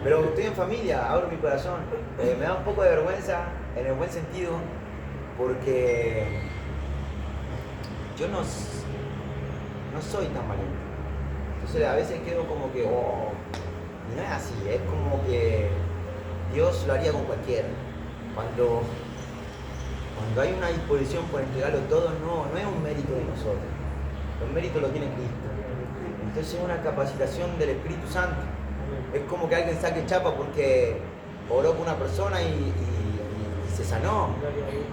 pero estoy en familia, abro mi corazón. Me da un poco de vergüenza, en el buen sentido, porque yo no soy tan valiente. Entonces a veces quedo como que, oh, y no es así, es como que Dios lo haría con cualquiera. Cuando hay una disposición por entregarlo todo, no es un mérito de nosotros. Los méritos los tiene Cristo. Entonces es una capacitación del Espíritu Santo. Es como que alguien saque chapa porque oró con una persona y se sanó.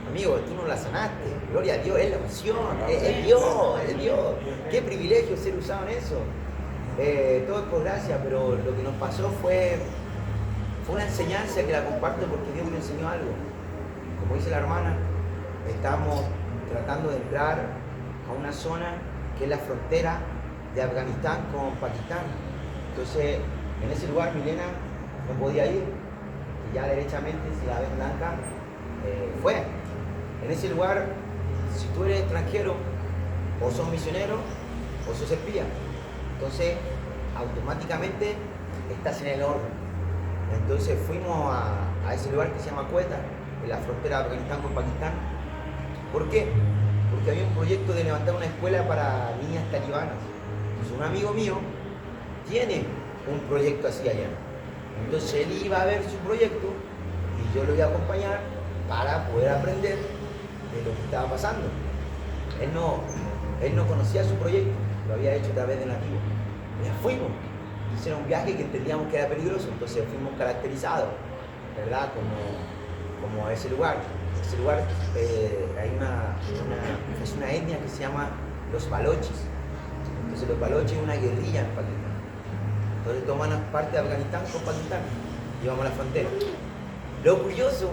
Amigo, tú no la sanaste. Gloria a Dios, es la unción, es Dios, es Dios. Qué privilegio ser usado en eso. Todo es por gracia, pero lo que nos pasó fue una enseñanza que la comparto porque Dios me enseñó algo. Como dice la hermana, estamos tratando de entrar a una zona que es la frontera de Afganistán con Pakistán. Entonces, en ese lugar Milena no podía ir, y ya derechamente, si la ven blanca, fue. En ese lugar, si tú eres extranjero, o sos misionero, o sos espía. Entonces, automáticamente estás en el orden. Entonces fuimos a ese lugar que se llama Quetta, en la frontera de Afganistán con Pakistán. ¿Por qué? Porque había un proyecto de levantar una escuela para niñas talibanas. Entonces un amigo mío tiene un proyecto así allá. Entonces él iba a ver su proyecto y yo lo iba a acompañar para poder aprender de lo que estaba pasando. Él no conocía su proyecto, lo había hecho a través de nativo. Ya fuimos. Ese era un viaje que entendíamos que era peligroso, entonces fuimos caracterizados, ¿verdad? Como a ese lugar. Ese lugar es una etnia que se llama los balochis. Entonces los balochis es una guerrilla en Pakistán. Entonces toman parte de Afganistán con Pakistán y vamos a la frontera. Lo curioso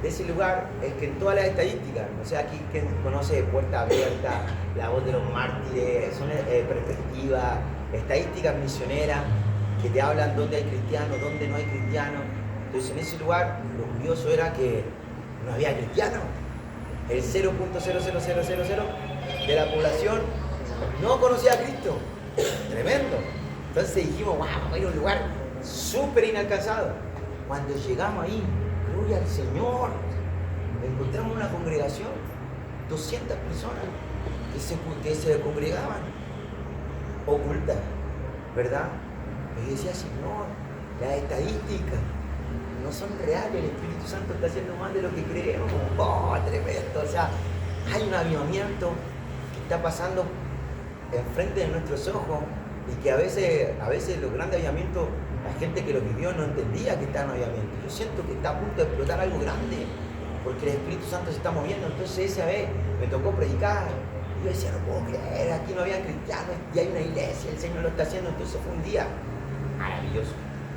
de ese lugar es que en todas las estadísticas, no sé aquí quien conoce Puerta Abierta, La Voz de los Mártires, son perspectivas, estadísticas misioneras que te hablan dónde hay cristianos, dónde no hay cristianos. Entonces en ese lugar lo curioso era que no había cristianos. El 0.00000 de la población no conocía a Cristo. Tremendo. Entonces dijimos, wow, vamos a ir a un lugar súper inalcanzado. Cuando llegamos ahí, gloria al Señor, encontramos una congregación, 200 personas que se congregaban, ocultas, ¿verdad? Y decía, Señor, las estadísticas no son reales, el Espíritu Santo está haciendo más de lo que creemos. ¡Oh, tremendo! O sea, hay un avivamiento que está pasando enfrente de nuestros ojos y que a veces los grandes avivamientos, la gente que los vivió no entendía que estaba en avivamiento. Yo siento que está a punto de explotar algo grande porque el Espíritu Santo se está moviendo. Entonces esa vez me tocó predicar y yo decía, no puedo creer, aquí no había cristianos y hay una iglesia, el Señor lo está haciendo. Entonces fue un día maravilloso,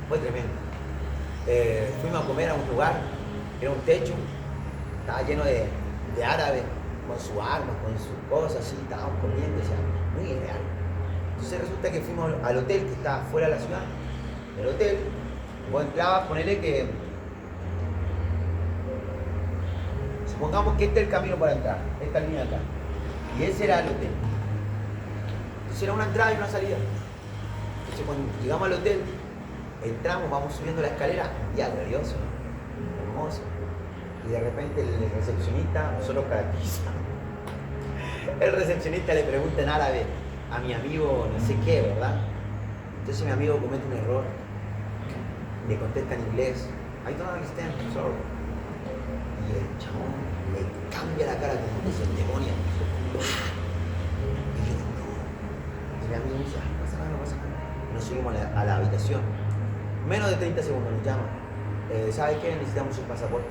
fue tremendo. Fuimos a comer a un lugar, era un techo, estaba lleno de árabes con sus armas, con sus cosas, así, estábamos comiendo, o sea, muy real. Entonces resulta que fuimos al hotel que está fuera de la ciudad. El hotel, vos entrabas, ponele que... Supongamos que este es el camino para entrar, esta línea acá. Y ese era el hotel. Entonces era una entrada y una salida. Entonces cuando llegamos al hotel, entramos, vamos subiendo la escalera, ya glorioso, ¿no? Hermoso. Y de repente el recepcionista, nosotros caracterizamos. El recepcionista le pregunta en árabe a mi amigo no sé qué, ¿verdad? Entonces mi amigo comete un error. Le contesta en inglés, I don't understand, sorry. Y el chabón le cambia la cara como que se endemonia. Y yo no. Y mi amigo dice, no pasa nada, no pasa nada. Y nos subimos a la habitación. Menos de 30 segundos nos llama. ¿Sabes qué? Necesitamos un pasaporte.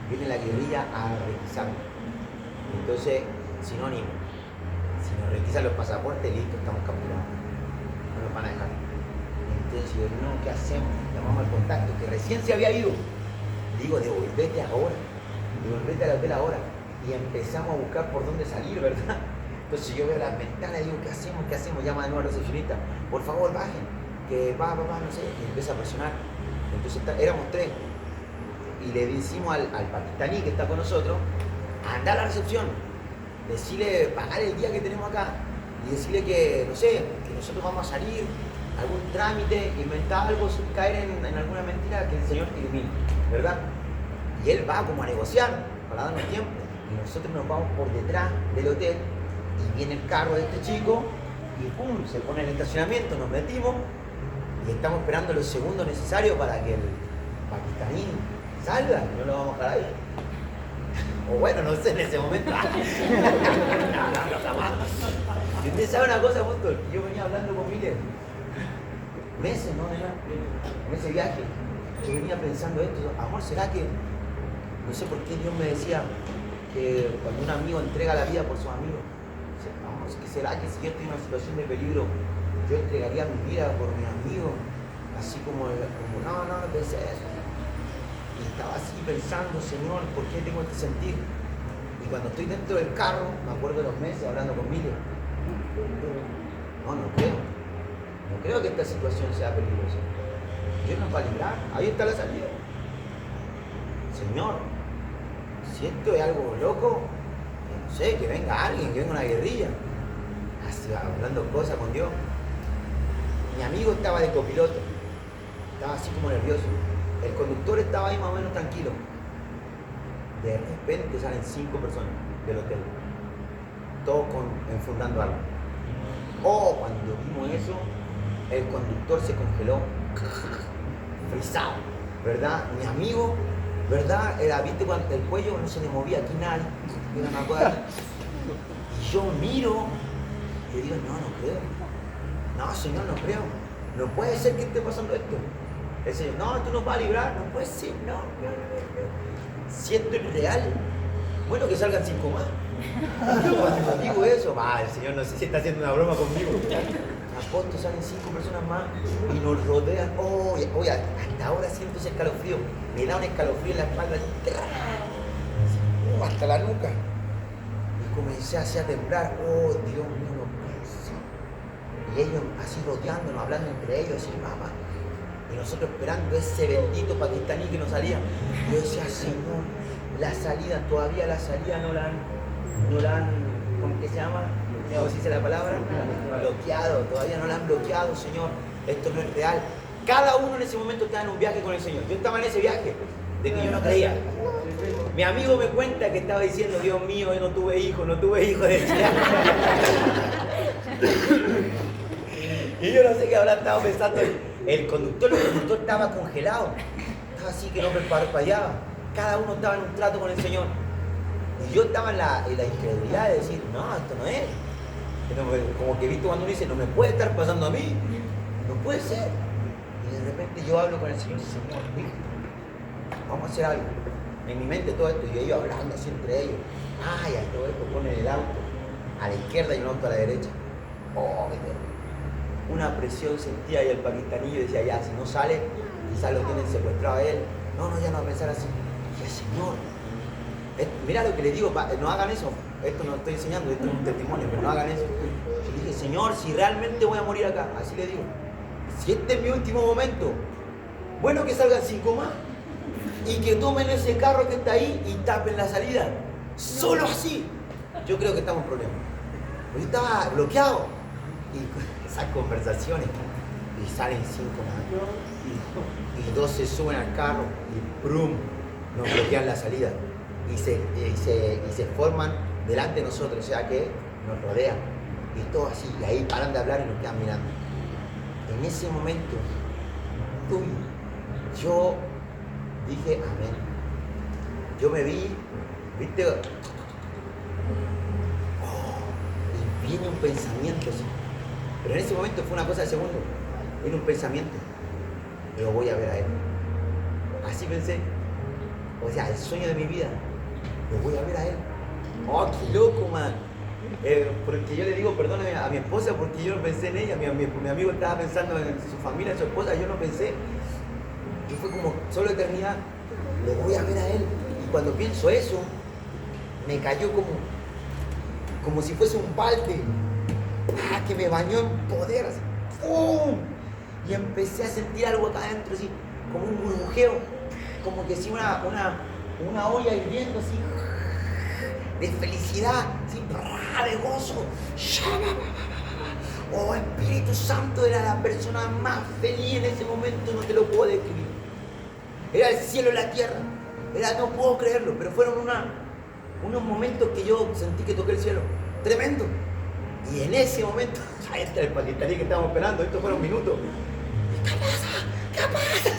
Viene la guerrilla a requisarnos. Entonces, sinónimo. Si nos requisan los pasaportes, listo, estamos capturados. No nos van a dejar. Entonces yo, no, ¿qué hacemos? Llamamos al contacto, que recién se había ido. Digo, devolvete ahora. Devolvete al hotel ahora. Y empezamos a buscar por dónde salir, ¿verdad? Entonces yo veo las ventanas y digo, ¿qué hacemos? ¿Qué hacemos? Llama de nuevo al recepcionista. Por favor, bajen. Que va, no sé. Y empieza a presionar. Entonces éramos 3. Y le decimos al pakistaní que está con nosotros, anda a la recepción. Decirle, pagar el día que tenemos acá. Y decirle que, no sé, que nosotros vamos a salir, algún trámite, inventar algo, caer en alguna mentira que el Señor te ilumine, ¿verdad? Y él va como a negociar para darnos tiempo. Y nosotros nos vamos por detrás del hotel y viene el carro de este chico y pum, se pone en el estacionamiento, nos metimos y estamos esperando los segundos necesarios para que el pakistaní salga, no lo vamos a dejar ahí. O bueno, no sé, en ese momento. No, jamás. Y usted sabe una cosa, apóstol, yo venía hablando con Miller meses, ¿no? En ese viaje, yo venía pensando esto, amor, ¿será que, no sé por qué Dios me decía que cuando un amigo entrega la vida por sus amigos, amor, ¿qué será que si yo estoy en una situación de peligro, yo entregaría mi vida por mis amigos? Así como no pensé eso. Y estaba así pensando, Señor, ¿por qué tengo este sentir? Y cuando estoy dentro del carro, me acuerdo de los meses hablando con Miller. No creo. No creo que esta situación sea peligrosa. Dios nos va a librar. Ahí está la salida. Señor, si esto es algo loco, no sé, que venga alguien, que venga una guerrilla. Así, hablando cosas con Dios. Mi amigo estaba de copiloto. Estaba así como nervioso. El conductor estaba ahí más o menos tranquilo. De repente salen 5 personas del hotel. Todos enfundando algo. Cuando vimos eso, el conductor se congeló. Frisado, ¿verdad? Mi amigo, ¿verdad? ¿Viste cuando el cuello no se le movía aquí nada? Era una cosa. Y yo miro y le digo, no creo. No, Señor, no creo. No puede ser que esté pasando esto. El Señor, no, tú nos vas a librar, no puede ser, no. Si esto es real, bueno, que salgan 5 más. Cuando digo eso, el Señor no sé si está haciendo una broma conmigo. Apóstol, salen 5 personas más y nos rodean. Oye, hasta ahora siento ese escalofrío. Me da un escalofrío en la espalda, hasta la nuca. Y comencé así a temblar. Oh, Dios mío, no puede ser. Y ellos así rodeándonos, hablando entre ellos, así, mamá. Y nosotros esperando ese bendito pakistaní que nos salía. Yo decía, Señor, la salida, todavía la salida no la han, ¿cómo que se llama? ¿Cómo se dice la palabra? Bloqueado, todavía no la han bloqueado, Señor. Esto no es real. Cada uno en ese momento estaba en un viaje con el Señor. Yo estaba en ese viaje, de que yo no creía. Mi amigo me cuenta que estaba diciendo, Dios mío, yo no tuve hijo, decía. Y yo no sé qué habrá estado pensando. El conductor estaba congelado. Estaba así que no parpadeaba. Cada uno estaba en un trato con el Señor. Y yo estaba en la incredulidad de decir, no, esto no es. Como que he visto cuando uno dice, no me puede estar pasando a mí. No puede ser. Y de repente yo hablo con el Señor, Señor, vamos a hacer algo. En mi mente todo esto, y ellos hablando así entre ellos. Ya todo esto ponen el auto a la izquierda y un auto a la derecha. Qué terrible. Una presión sentía y el pakistaní decía, ya, si no sale, quizás lo tienen secuestrado a él. No, ya no va a pensar así. Y dije, Señor, mira lo que le digo, no hagan eso. Esto no lo estoy enseñando, esto es un testimonio, pero no hagan eso. Y dije, Señor, si realmente voy a morir acá, así le digo, si este es mi último momento, bueno que salgan 5 más y que tomen ese carro que está ahí y tapen la salida. Solo así. Yo creo que estamos en problemas. Yo estaba bloqueado. Y esas conversaciones, y salen 5 más. Y 2 se suben al carro y ¡prum! Nos bloquean la salida. Y se forman delante de nosotros, o sea que nos rodean. Y todo así. Y ahí paran de hablar y nos quedan mirando. En ese momento, yo dije amén. Yo me vi, ¿viste? Y viene un pensamiento así. Pero en ese momento fue una cosa de segundo. Viene un pensamiento. Lo voy a ver a él. Así pensé. O sea, el sueño de mi vida. Lo voy a ver a él. ¡Oh, qué loco, man! Porque yo le digo, perdóname a mi esposa porque yo no pensé en ella. Mi amigo estaba pensando en su familia, en su esposa. Yo no pensé. Y fue como, solo eternidad. Lo voy a ver a él. Y cuando pienso eso, me cayó como si fuese un balde. Que me bañó en poder. Así. ¡Pum! Y empecé a sentir algo acá adentro, así, como un burbujeo. Como que si una olla hirviendo, así. De felicidad, así, de gozo. Oh, Espíritu Santo, era la persona más feliz en ese momento, no te lo puedo describir. Era el cielo y la tierra. No puedo creerlo, pero fueron unos momentos que yo sentí que toqué el cielo. Tremendo. Y en ese momento, ahí está el paquistaní que estábamos esperando, estos fueron minutos. ¿Qué pasa? ¿Qué pasa?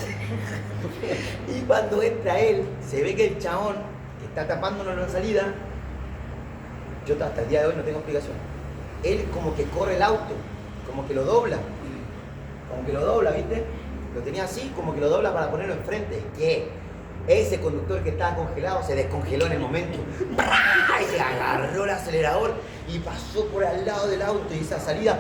Y cuando entra él, se ve que el chabón que está tapándonos la salida, yo hasta el día de hoy no tengo explicación. Él como que corre el auto, como que lo dobla, ¿viste? Lo tenía así, como que lo dobla para ponerlo enfrente. ¿Qué? Ese conductor que estaba congelado se descongeló en el momento. Y agarró el acelerador y pasó por al lado del auto y esa salida.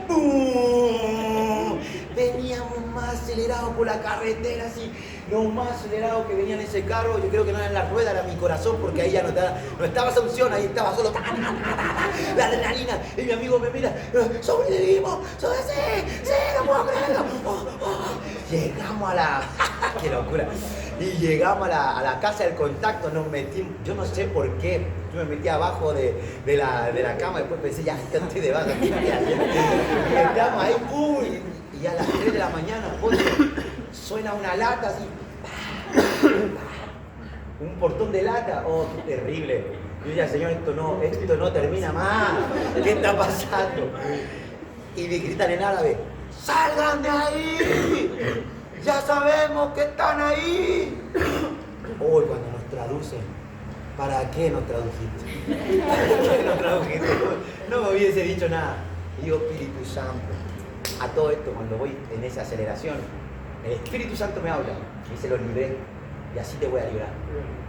¡Pum! Veníamos más acelerados por la carretera, así. Lo más acelerado que venía en ese carro, yo creo que no era en la rueda, era mi corazón, porque ahí ya no estaba esa unción, ahí estaba solo la adrenalina. Y mi amigo me mira, sobrevivimos, sí, no puedo creerlo. Llegamos a la... ¡Qué locura! Y llegamos a la casa del contacto, nos metimos, yo no sé por qué, yo me metí abajo de la cama, después pensé, ya estoy debajo, y estamos ahí, y a las 3 de la mañana, suena una lata así, un portón de lata, oh, qué terrible. Yo decía, Señor, esto no termina más, ¿qué está pasando? Y me gritan en árabe, ¡salgan de ahí! ¡Ya sabemos que están ahí! Hoy cuando nos traducen, ¿para qué nos tradujiste? ¿Para qué nos tradujiste? No me hubiese dicho nada. Y digo, Espíritu Santo, a todo esto cuando voy en esa aceleración, el Espíritu Santo me habla y se lo libré y así te voy a librar.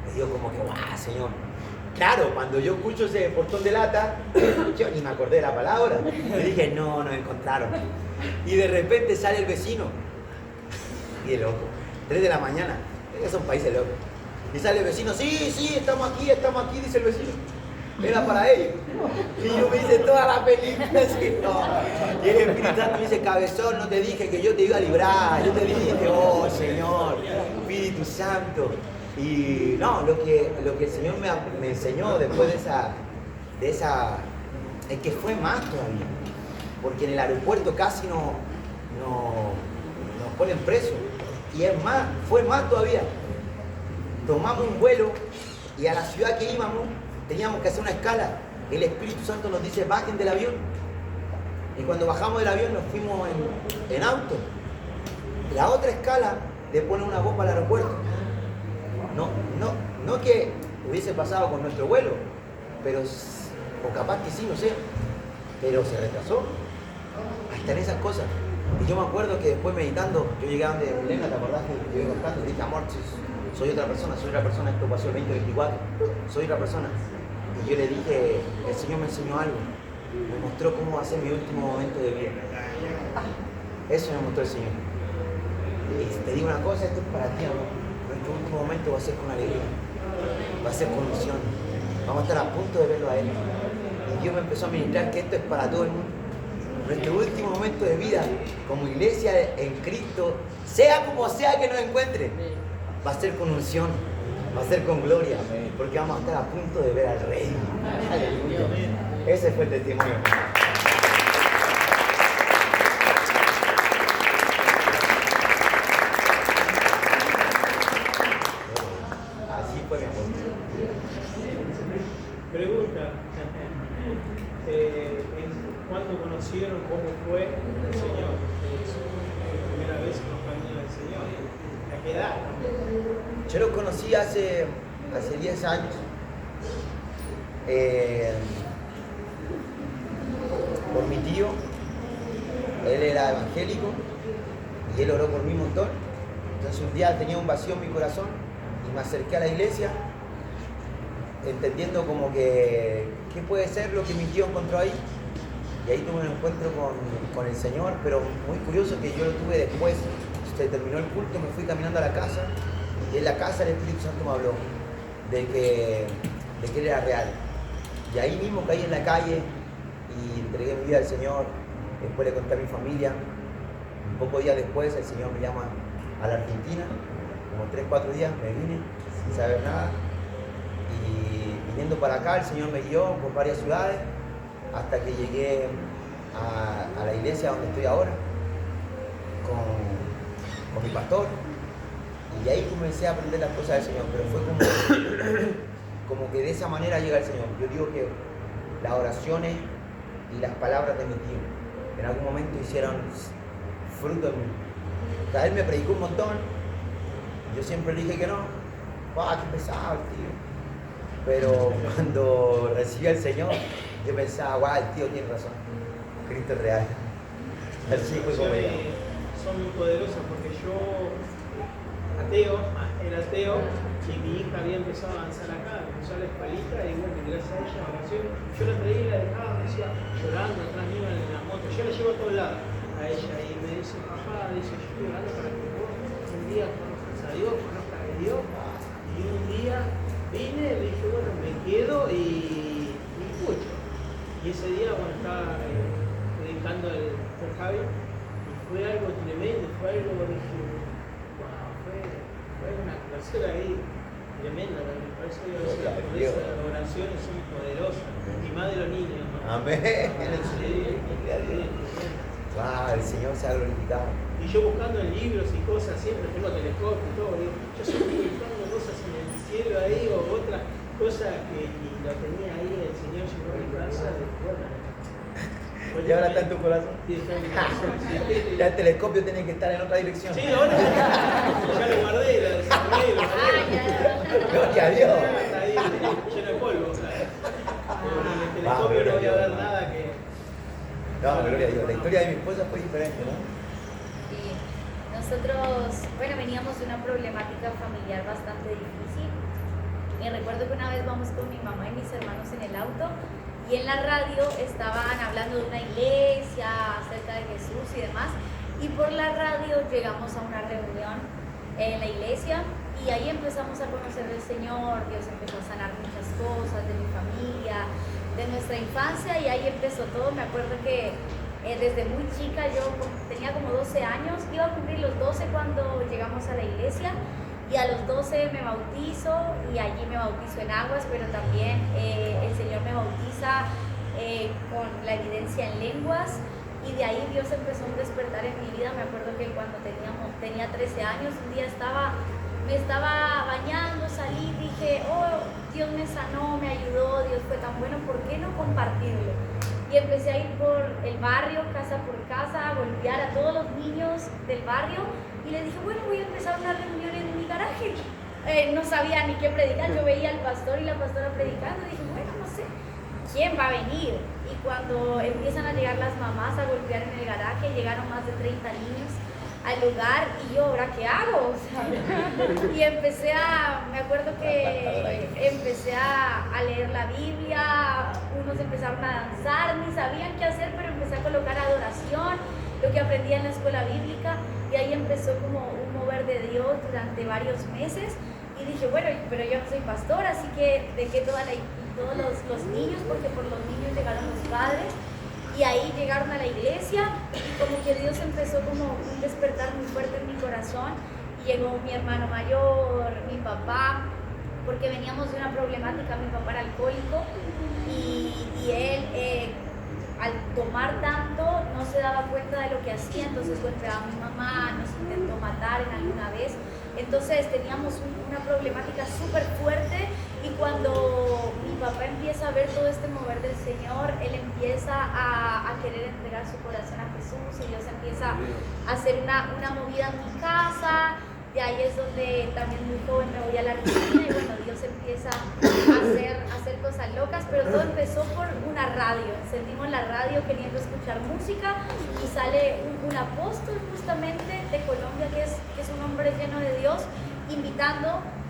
Me digo como que, ¡guau, Señor! Claro, cuando yo escucho ese portón de lata, yo ni me acordé de la palabra. Le dije, no, nos encontraron. Y de repente sale el vecino. Y el loco, 3 de la mañana, ellos son países locos. Y sale el vecino, sí, estamos aquí, dice el vecino. Era para ellos. Y yo me hice toda la película así, no. Y el Espíritu Santo me dice, cabezón, no te dije que yo te iba a librar. Yo te dije, oh Señor, Espíritu Santo. Y no, lo que el Señor me enseñó después de esa, es que fue más todavía. Porque en el aeropuerto casi nos ponen presos. Y es más, fue más todavía. Tomamos un vuelo y a la ciudad que íbamos teníamos que hacer una escala. El Espíritu Santo nos dice, bajen del avión. Y cuando bajamos del avión nos fuimos en auto. La otra escala le pone una bomba al aeropuerto. No que hubiese pasado con nuestro vuelo, pero, o capaz que sí, no sé, pero se retrasó. Hasta en esas cosas. Y yo me acuerdo que después meditando, yo llegué a donde Milena, ¿te acordás que yo iba contando? Dije, amor, soy otra persona, esto pasó el 2024, soy otra persona. Y yo le dije, el Señor me enseñó algo, me mostró cómo va a ser mi último momento de vida. Eso me mostró el Señor. Y te digo una cosa, esto es para ti, amor. Nuestro último momento va a ser con alegría, va a ser con ilusión. Vamos a estar a punto de verlo a Él. Y Dios me empezó a ministrar que esto es para todo el mundo. Nuestro último momento de vida como iglesia en Cristo, sea como sea que nos encuentre, va a ser con unción, va a ser con gloria, porque vamos a estar a punto de ver al Rey. Aleluya. Ese fue el testimonio. Así fue mi amor. Pregunta, ¿cuándo conocieron cómo fue el Señor? La primera vez en los caminos del Señor. ¿A qué edad? Yo lo conocí hace 10 años. Por mi tío. Él era evangélico y él oró por mí un montón. Entonces un día tenía un vacío en mi corazón y me acerqué a la iglesia entendiendo como que qué puede ser lo que mi tío encontró ahí. Y ahí tuve un encuentro con el Señor, pero muy curioso que yo lo tuve después. Se terminó el culto, me fui caminando a la casa y en la casa el Espíritu Santo me habló de que él era real. Y ahí mismo caí en la calle y entregué mi vida al Señor. Después le conté a mi familia. Un poco días después el Señor me llama a la Argentina, como 3-4 días me vine sin saber nada. Y viniendo para acá el Señor me guió por varias ciudades hasta que llegué a la iglesia donde estoy ahora con mi pastor. Y ahí comencé a aprender las cosas del Señor, pero fue como que de esa manera llega el Señor. Yo digo que las oraciones y las palabras de mi tío en algún momento hicieron fruto en mí. O sea, él me predicó un montón, yo siempre le dije que no. ¡Qué pesado el tío! Pero cuando recibí al Señor, yo pensaba, el tío tiene razón, Cristo es real. Así fue como era. Son muy poderosas porque yo, era ateo, y mi hija había empezado a avanzar acá, empezó a la espalita y bueno, gracias a ella, oración, yo la traía y la dejaba, me decía, llorando atrás mío en la moto, yo la llevo a todos lados a ella y me dice, papá, dice, yo estoy orando para que vos un día conozcas a Dios, conozcas a Dios, y un día vine, le dije, bueno, me quedo y escucho. Y ese día, bueno, estaba predicando el Pastor Javi y fue algo tremendo, fue algo, dije, wow, fue una actuación ahí tremenda también. Por eso digo, esas oraciones son poderosas, y más de los niños, ¿no? Amén. El Señor se ha glorificado. Y yo buscando en libros y cosas, siempre tengo telescopio y todo, digo, yo siempre buscando cosas en el cielo ahí o otras cosas que lo tenía ahí, el Señor llegó a mi casa de fuera. ¿Y ahora está en tu corazón? Sí, está en mi corazón. Sí. Ya el telescopio tiene que estar en otra dirección. Sí, ahora ya lo guardé, lo desarmé, lo guardé. Gloria a Dios. Está ahí lleno de polvo, ¿sabes? En el telescopio no voy a ver nada que... No, gloria a Dios. La historia de mi esposa fue diferente, ¿no? Sí. Nosotros, bueno, veníamos de una problemática familiar bastante difícil. Y recuerdo que una vez vamos con mi mamá y mis hermanos en el auto y en la radio estaban hablando de una iglesia acerca de Jesús y demás. Y por la radio llegamos a una reunión en la iglesia y ahí empezamos a conocer del Señor. Dios empezó a sanar muchas cosas de mi familia, de nuestra infancia, y ahí empezó todo. Me acuerdo que desde muy chica, yo tenía como 12 años, iba a cumplir los 12 cuando llegamos a la iglesia, y a los 12 me bautizo, y allí me bautizo en aguas, pero también el Señor me bautiza con la evidencia en lenguas, y de ahí Dios empezó a despertar en mi vida. Me acuerdo que cuando tenía 13 años, un día me estaba bañando, salí, dije, oh, Dios me sanó, me ayudó, Dios fue tan bueno, ¿por qué no compartirlo? Y empecé a ir por el barrio, casa por casa, a golpear a todos los niños del barrio, y les dije, bueno, voy a empezar una reunión en mi garaje. No sabía ni qué predicar, yo veía al pastor y la pastora predicando, y dije, bueno, no sé, ¿quién va a venir? Y cuando empiezan a llegar las mamás a golpear en el garaje, llegaron más de 30 niños al lugar, y yo, ¿ahora qué hago? O sea, y me acuerdo que empecé a leer la Biblia, unos empezaron a danzar, ni sabían qué hacer, pero empecé a colocar adoración, lo que aprendí en la escuela bíblica, y ahí empezó como un mover de Dios durante varios meses, y dije, bueno, pero yo no soy pastora, así que dejé toda la todos los niños, porque por los niños llegaron los padres, y ahí llegaron a la iglesia, y como que Dios empezó como un despertar muy fuerte en mi corazón, y llegó mi hermano mayor, mi papá, porque veníamos de una problemática. Mi papá era alcohólico, y él al tomar tanto no se daba cuenta de lo que hacía, entonces golpeaba a mi mamá, nos intentó matar en alguna vez. Entonces teníamos una problemática súper fuerte, y cuando mi papá empieza a ver todo este mover del Señor, él empieza a querer entregar su corazón a Jesús, y Dios empieza a hacer una movida en mi casa. De ahí es donde también muy joven me voy a la Argentina, y bueno, Dios empieza a hacer cosas locas, pero todo empezó por una radio. Encendimos la radio queriendo escuchar música, y sale un apóstol justamente de Colombia, que es un hombre lleno de Dios, invitando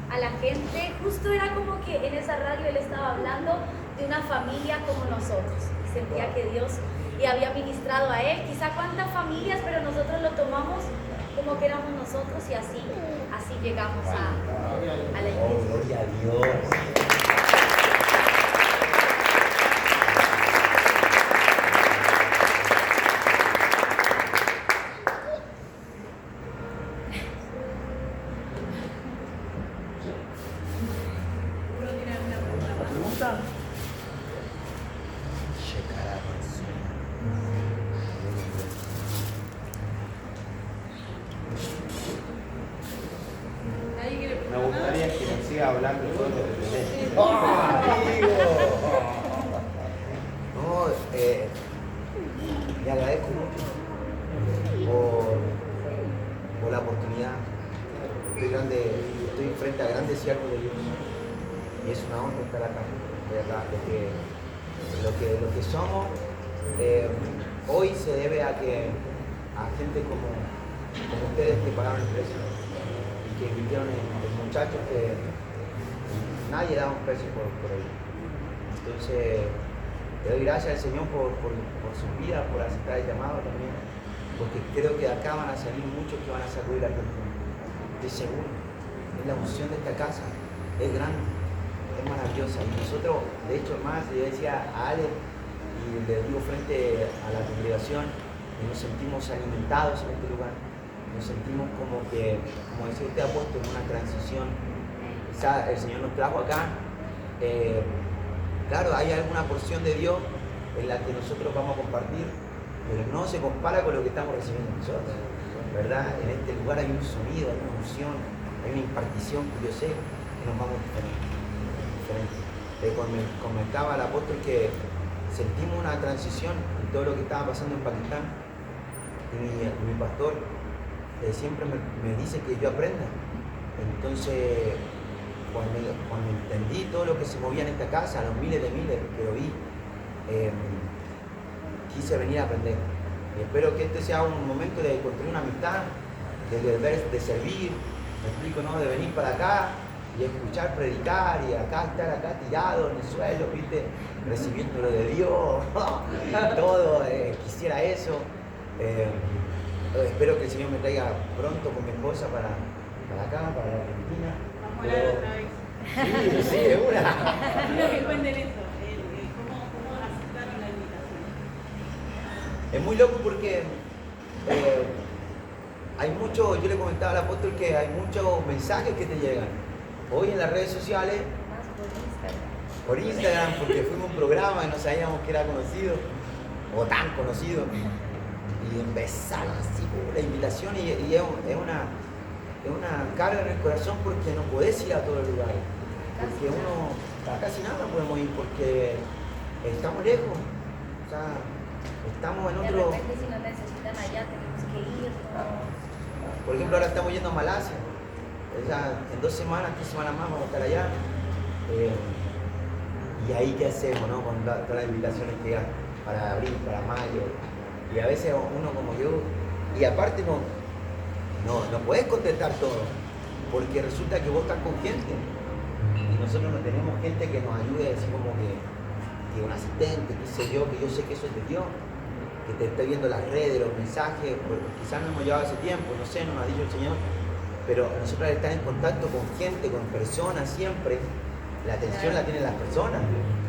a la gente. Justo era como que en esa radio él estaba hablando de una familia como nosotros, y sentía que Dios le había ministrado a él, quizá cuántas familias, pero nosotros lo tomamos como que éramos nosotros, y así llegamos a la iglesia. Oh, gloria a Dios. ¿Uno tiene alguna pregunta más? ¿Pregunta? ¿Nadie quiere Me preguntar nada? gustaría que nos siga hablando todo lo que tenés. ¡Oh, amigo! No, le agradezco mucho por la oportunidad. Estoy frente a grandes siervos de Dios, y es una honra estar acá, de verdad, porque lo que somos hoy se debe a gente como ustedes que pagaron el precio, y que invirtieron en muchachos que nadie daba un precio por ellos. Entonces, le doy gracias al Señor por su vida, por aceptar el llamado también, porque creo que de acá van a salir muchos que van a sacudir a Argentina. Estoy seguro. Es la unción de esta casa, es grande, es maravillosa. Y nosotros, de hecho, más, yo decía a Ale, y le digo frente a la congregación, que nos sentimos alimentados en este lugar. Nos sentimos como decía usted, apóstol, en una transición. Quizá el Señor nos trajo acá. Claro, hay alguna porción de Dios en la que nosotros vamos a compartir, pero no se compara con lo que estamos recibiendo nosotros, ¿verdad? En este lugar hay un sonido, hay una unción, hay una impartición que yo sé que nos vamos diferente. Comentaba al apóstol que sentimos una transición en todo lo que estaba pasando en Pakistán, y mi pastor siempre me dice que yo aprenda. Entonces, cuando entendí todo lo que se movía en esta casa, los miles de miles que lo vi, quise venir a aprender. Y espero que este sea un momento de construir una amistad, de servir, me explico, ¿no? De venir para acá y escuchar predicar, y estar acá tirado en el suelo, ¿viste? Recibiendo lo de Dios, todo, quisiera eso. Espero que el Señor me traiga pronto con mi esposa para acá, para la Argentina. Vamos a hablar otra vez. Sí, de una. Quiero que cuenten eso, cómo aceptaron la invitación. Es muy loco porque hay mucho, yo le comentaba al apóstol que hay muchos mensajes que te llegan. Hoy en las redes sociales, Más por Instagram, porque fuimos a un programa y no sabíamos que era conocido, o tan conocido, y empezaron así la invitación, y es una carga en el corazón, porque no podés ir a todos los lugares, porque a casi nada podemos ir, porque estamos lejos, o sea, estamos en De otro. repente, si nos necesitan allá, tenemos que ir. Por ejemplo, ahora estamos yendo a Malasia. En 2 semanas, 3 semanas más vamos a estar allá. Y ahí qué hacemos, ¿no? Con todas las invitaciones que hay para abril, para mayo. Y a veces uno como yo, y aparte no puedes contestar todo, porque resulta que vos estás con gente. Y nosotros no tenemos gente que nos ayude, así como que un asistente, qué sé yo, que yo sé que eso es de Dios, que te esté viendo las redes, los mensajes, porque quizás no hemos llevado ese tiempo, no sé, nos ha dicho el Señor, pero nosotros al estar en contacto con gente, con personas siempre, La atención la tienen las personas.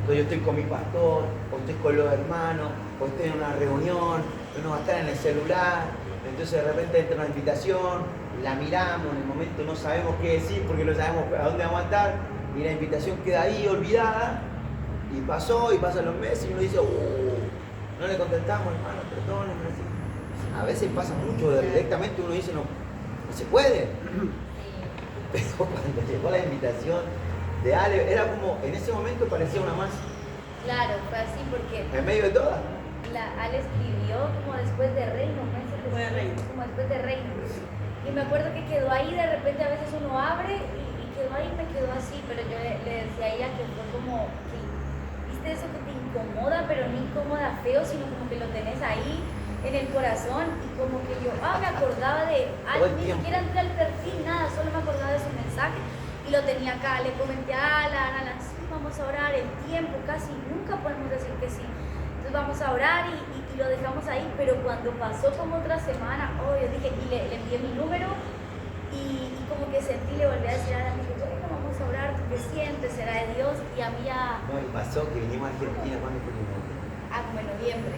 Entonces yo estoy con mi pastor, o estoy con los hermanos, o estoy en una reunión, uno va a estar en el celular, entonces de repente entra una invitación, la miramos, en el momento no sabemos qué decir porque no sabemos a dónde vamos a estar, y la invitación queda ahí olvidada, y pasan los meses, y uno dice, no le contestamos, hermano, perdónenme. A veces pasa mucho, directamente uno dice, no se puede. Pero cuando llegó la invitación de Ale, era como, en ese momento parecía una más. Claro, fue así porque En medio de todas. Ale escribió como después de Reino, Fue de Reino. como después de Reino. Y me acuerdo que quedó ahí, de repente a veces uno abre y quedó ahí, me quedó así, pero yo le decía a ella que fue como, que, viste eso que te incomoda, pero no incomoda feo, sino como que lo tenés ahí en el corazón, y como que yo, me acordaba de algo, ni siquiera entré al perfil, nada, solo me acordaba de su mensaje, y lo tenía acá, le comenté a Ana, sí, vamos a orar, el tiempo, casi nunca podemos decir que sí, entonces vamos a orar y lo dejamos ahí, pero cuando pasó como otra semana, yo dije, y le envié mi número, y como que sentí, le volví a decir a Ana, dije, bueno, vamos a orar, ¿tú qué sientes? ¿Será de Dios? Y a mí ya... No, y pasó que vinimos a Argentina, ¿cuándo vinimos? como en noviembre.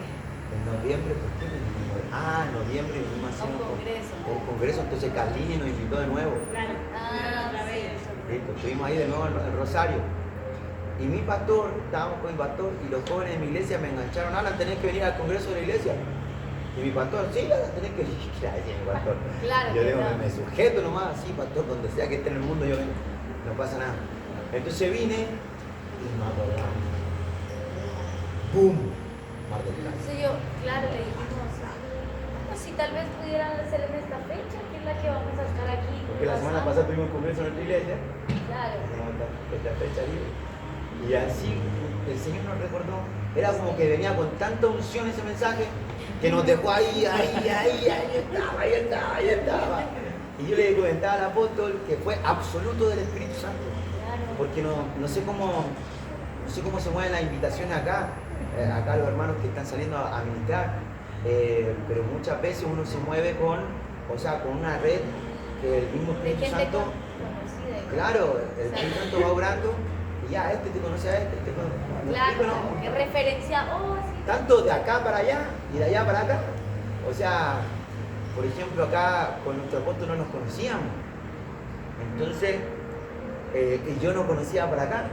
En noviembre, ¿por qué vinimos? En noviembre vinimos a hacer un congreso, entonces Carlini nos invitó de nuevo. Claro. Otra vez. Listo, estuvimos ahí de nuevo en Rosario. Y mi pastor, estábamos con mi pastor, y los jóvenes de mi iglesia me engancharon, Alan, tenés que venir al congreso de la iglesia. Y mi pastor, sí, Alan, tenés que venir. Claro, decía mi pastor. Claro Yo que digo, no. me sujeto nomás, sí, pastor, donde sea que esté en el mundo, yo vengo. No pasa nada. Entonces vine y me acordaba. ¡Bum! Mar del Plata. Entonces yo, claro, le dijimos, si tal vez pudieran hacer en esta fecha, que es la que vamos a estar aquí. Porque la semana pasada tuvimos un congreso en nuestra iglesia. Claro. Esta fecha libre. Y así el Señor nos recordó. Era como que venía con tanta unción ese mensaje que nos dejó ahí estaba. Y yo le comentaba al apóstol que fue absoluto del Espíritu Santo. Porque no sé cómo se mueven las invitaciones acá. Acá los hermanos que están saliendo a ministrar. Pero muchas veces uno se mueve con una red que el mismo De Espíritu gente Santo. conocida. Claro, el Espíritu Santo va obrando y ya te conoce a este, te conoce. Claro, que referencia, sí. Tanto de acá para allá y de allá para acá. O sea, por ejemplo, acá con nuestro apóstol no nos conocíamos. Entonces, y yo no conocía para acá.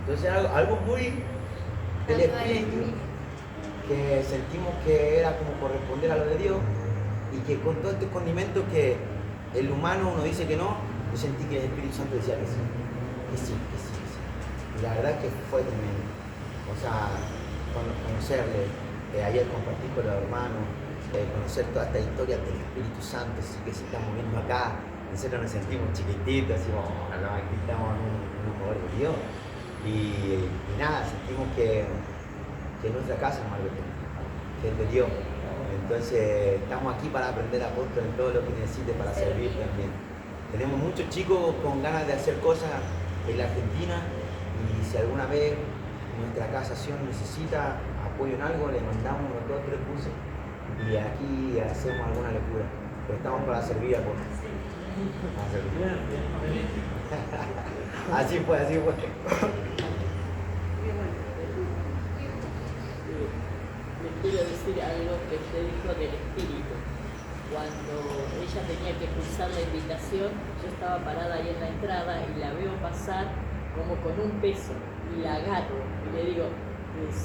Entonces, algo muy del Espíritu, que sentimos que era como corresponder a lo de Dios, y que con todo este condimento que el humano uno dice que no, yo sentí que el Espíritu Santo decía que sí. Y la verdad que fue tremendo. O sea, conocerle, ayer compartí con los hermanos, conocer toda esta historia del Espíritu Santo, así que se está moviendo acá. Nosotros nos sentimos chiquititos, así como, aquí estamos en un poder de Dios. Y nada, sentimos que nuestra casa es Margot, que es de Dios. Entonces estamos aquí para aprender apóstol en todo lo que necesite para servir también. Tenemos muchos chicos con ganas de hacer cosas en la Argentina, y si alguna vez nuestra casa Sion necesita apoyo en algo, le mandamos unos 2 o 3 cursos y aquí hacemos alguna locura. Pero estamos para servir a vos. Así fue. Les quiero decir algo que usted dijo del espíritu. Cuando ella tenía que cruzar la invitación, yo estaba parada ahí en la entrada y la veo pasar como con un peso y la agarro y le digo,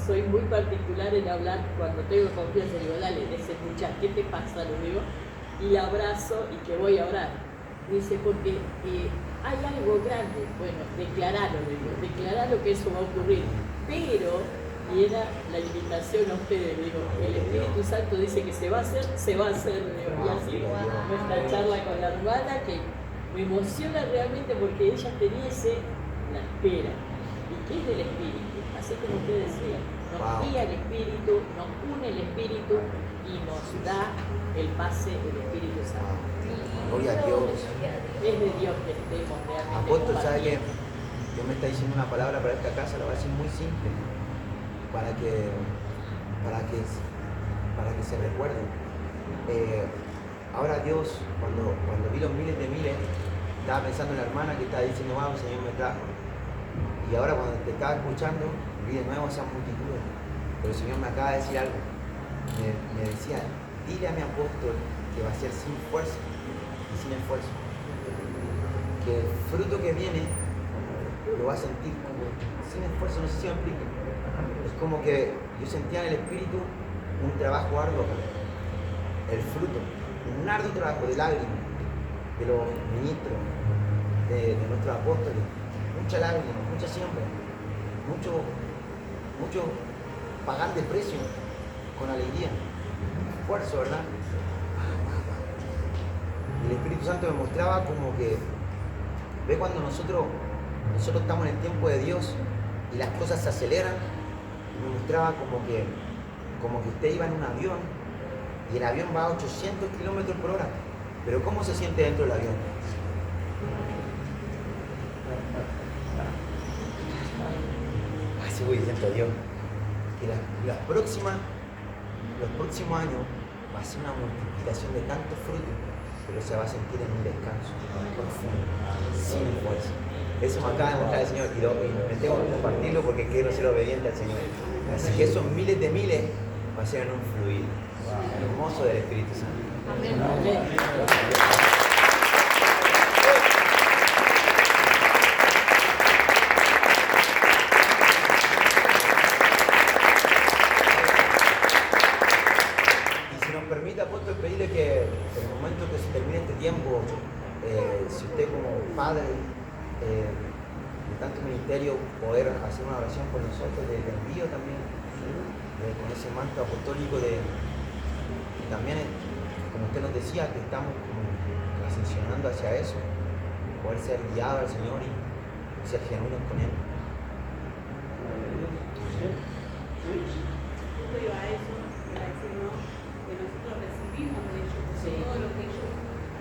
soy muy particular en hablar cuando tengo confianza, le digo, dale, desembuchar, ¿qué te pasa? Le digo, y la abrazo y que voy a orar. Dice, porque hay algo grande, bueno, declaralo, le digo, declaralo que eso va a ocurrir, pero, y era la invitación a ustedes, le digo, el Espíritu Santo dice que se va a hacer, le digo, y así nuestra charla con la hermana, que me emociona realmente porque ella tenía la espera, y que es del Espíritu, así como usted decía, nos guía el Espíritu, nos une el Espíritu y nos da el pase del Espíritu Santo. Gloria a Dios. Es de Dios que estemos realmente. Apóstol, ¿sabe que Dios me está diciendo una palabra para esta casa? La voy a decir muy simple, para que se recuerden. Ahora Dios, cuando vi los miles de miles, estaba pensando en la hermana que estaba diciendo, wow, el Señor me trajo. Y ahora cuando te estaba escuchando, vi de nuevo esas multitudes. Pero el Señor me acaba de decir algo. Me decía, dile a mi apóstol que va a ser sin fuerza y sin esfuerzo. Que el fruto que viene lo va a sentir como sin esfuerzo, no sé si me explico. Es como que yo sentía en el espíritu un trabajo arduo acá. El fruto, un arduo trabajo de lágrimas de los ministros, de nuestros apóstoles. Mucha lágrima, mucha siembra, mucho pagar de precio con alegría, esfuerzo, ¿verdad? Y el Espíritu Santo me mostraba como que, ve cuando nosotros estamos en el tiempo de Dios y las cosas se aceleran, y me mostraba como que usted iba en un avión y el avión va a 800 kilómetros por hora, pero ¿cómo se siente dentro del avión? Así voy diciendo a Dios que los próximos años va a ser una multiplicación de tantos frutos, pero se va a sentir en un descanso profundo, sin fuerza. Eso me acaba de mostrar el Señor y me tengo que compartirlo porque quiero ser obediente al Señor. Así que esos miles de miles va a ser en un fluir hermoso del Espíritu Santo. Amén. Permite, apóstol, pedirle que en el momento que se termine este tiempo, si usted como padre de tanto ministerio, poder hacer una oración por nosotros, de envío también, con ese manto apostólico y también, como usted nos decía, que estamos como ascensionando hacia eso, poder ser guiado al Señor y ser genuinos con Él. Justo iba a eso, iba a decir, ¿no? Que nosotros recibimos de ellos, Sí. todo lo que ellos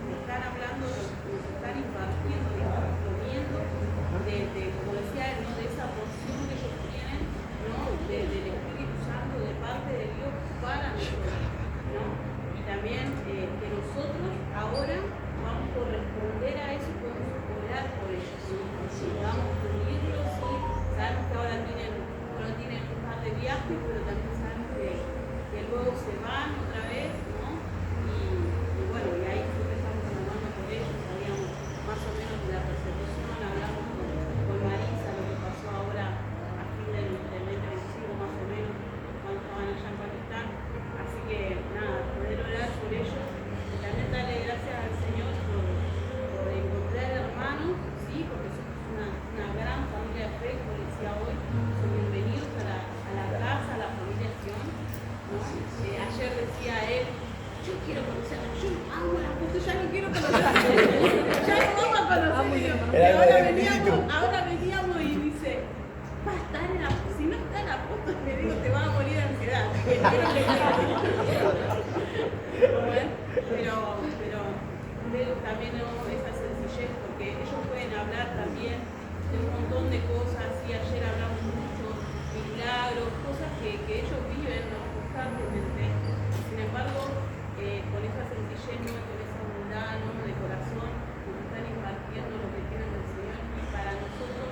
están hablando, nos están impartiendo, digamos, poniendo como decía él, ¿no? De esa porción que ellos tienen, ¿no? Del Espíritu Santo, de parte de Dios para nosotros, ¿no? Y también que nosotros ahora vamos a corresponder a eso y podemos orar por ellos, ¿no? Si podamos cubrirlos, sí, sabemos que ahora tienen un par de viajes, pero también sabemos que luego se van otra vez, ¿no? Y bueno, y ahí siempre estamos hablando por ellos, sabíamos más o menos de la persecución, hablamos con Marisa, lo que pasó ahora a fin del 2025, más o menos, cuando estaban allá en Pakistán. Así que nada, poder orar por ellos y también darle gracias al Señor por encontrar hermanos, sí, porque somos una gran familia de fe, como decía hoy, son bienvenidos a la casa, a la familia Sion, ¿no? Ayer decía él, yo quiero conocer, yo amo las cosas, ya no quiero conocer, ya no vamos a conocer. Ahora veníamos y dice, va a estar en la, si no está en la foto, le digo, te vas a morir de ansiedad. Pero veo también, ¿no? Esa sencillez, porque ellos pueden hablar también de un montón de cosas, y ayer hablamos mucho, milagros, cosas que ellos viven, ¿no? Constantemente. Sin embargo, con esa sencillez, ¿no? Con esa humildad, ¿no? De corazón, nos están impartiendo lo que tienen del Señor, y para nosotros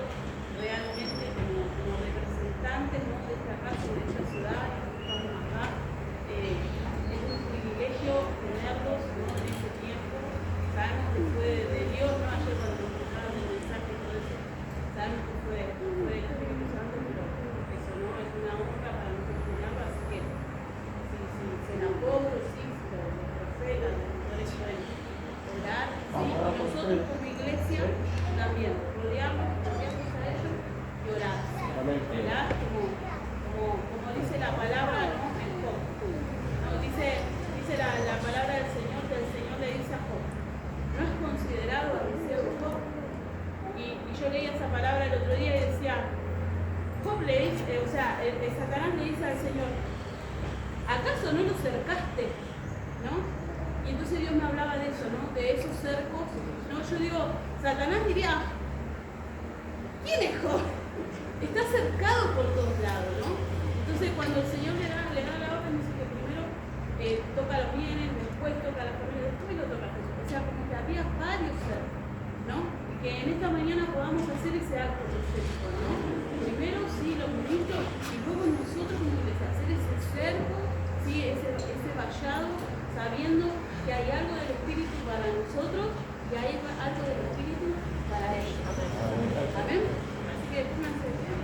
realmente como representantes, ¿no? De esta casa, de esta ciudad, que estamos acá, es un privilegio tenerlos, ¿no? En ese tiempo. Sabemos que fue de Dios, ¿no? Ayer cuando nos mostraron el mensaje y todo eso, sabemos que fue el Espíritu Santo, pero eso no es una honra para nosotros tenerlo, así que si se apóstoles, sí, si los profetas, los doctores pueden orar, sí, y nosotros como iglesia también rodearnos a ellos y orar. Orar como dice la palabra, ¿no? En Job. ¿No? Dice la palabra del Señor, que el Señor le dice a Job, ¿no es considerado el deseo de Job? Y yo leía esa palabra el otro día y decía, Job le dice, Satanás le dice al Señor, ¿acaso no lo cercaste? ¿No? Y entonces Dios me hablaba de eso, ¿no? De esos cercos, ¿no? Yo digo, Satanás diría, ¿quién es Job? Está cercado por todos lados, ¿no? Entonces cuando el Señor le da la orden, dice que primero toca a los bienes, después toca a la familia, después lo toca a Jesús. O sea, como que había varios cercos, ¿no? Y que en esta mañana podamos hacer ese acto profético, ¿no? Primero sí los ministros y luego nosotros como iglesia hacer ese cerco, sí, ese vallado, sabiendo que hay algo del Espíritu para nosotros y hay algo del Espíritu para ellos. Amén. Así que pónganse bien.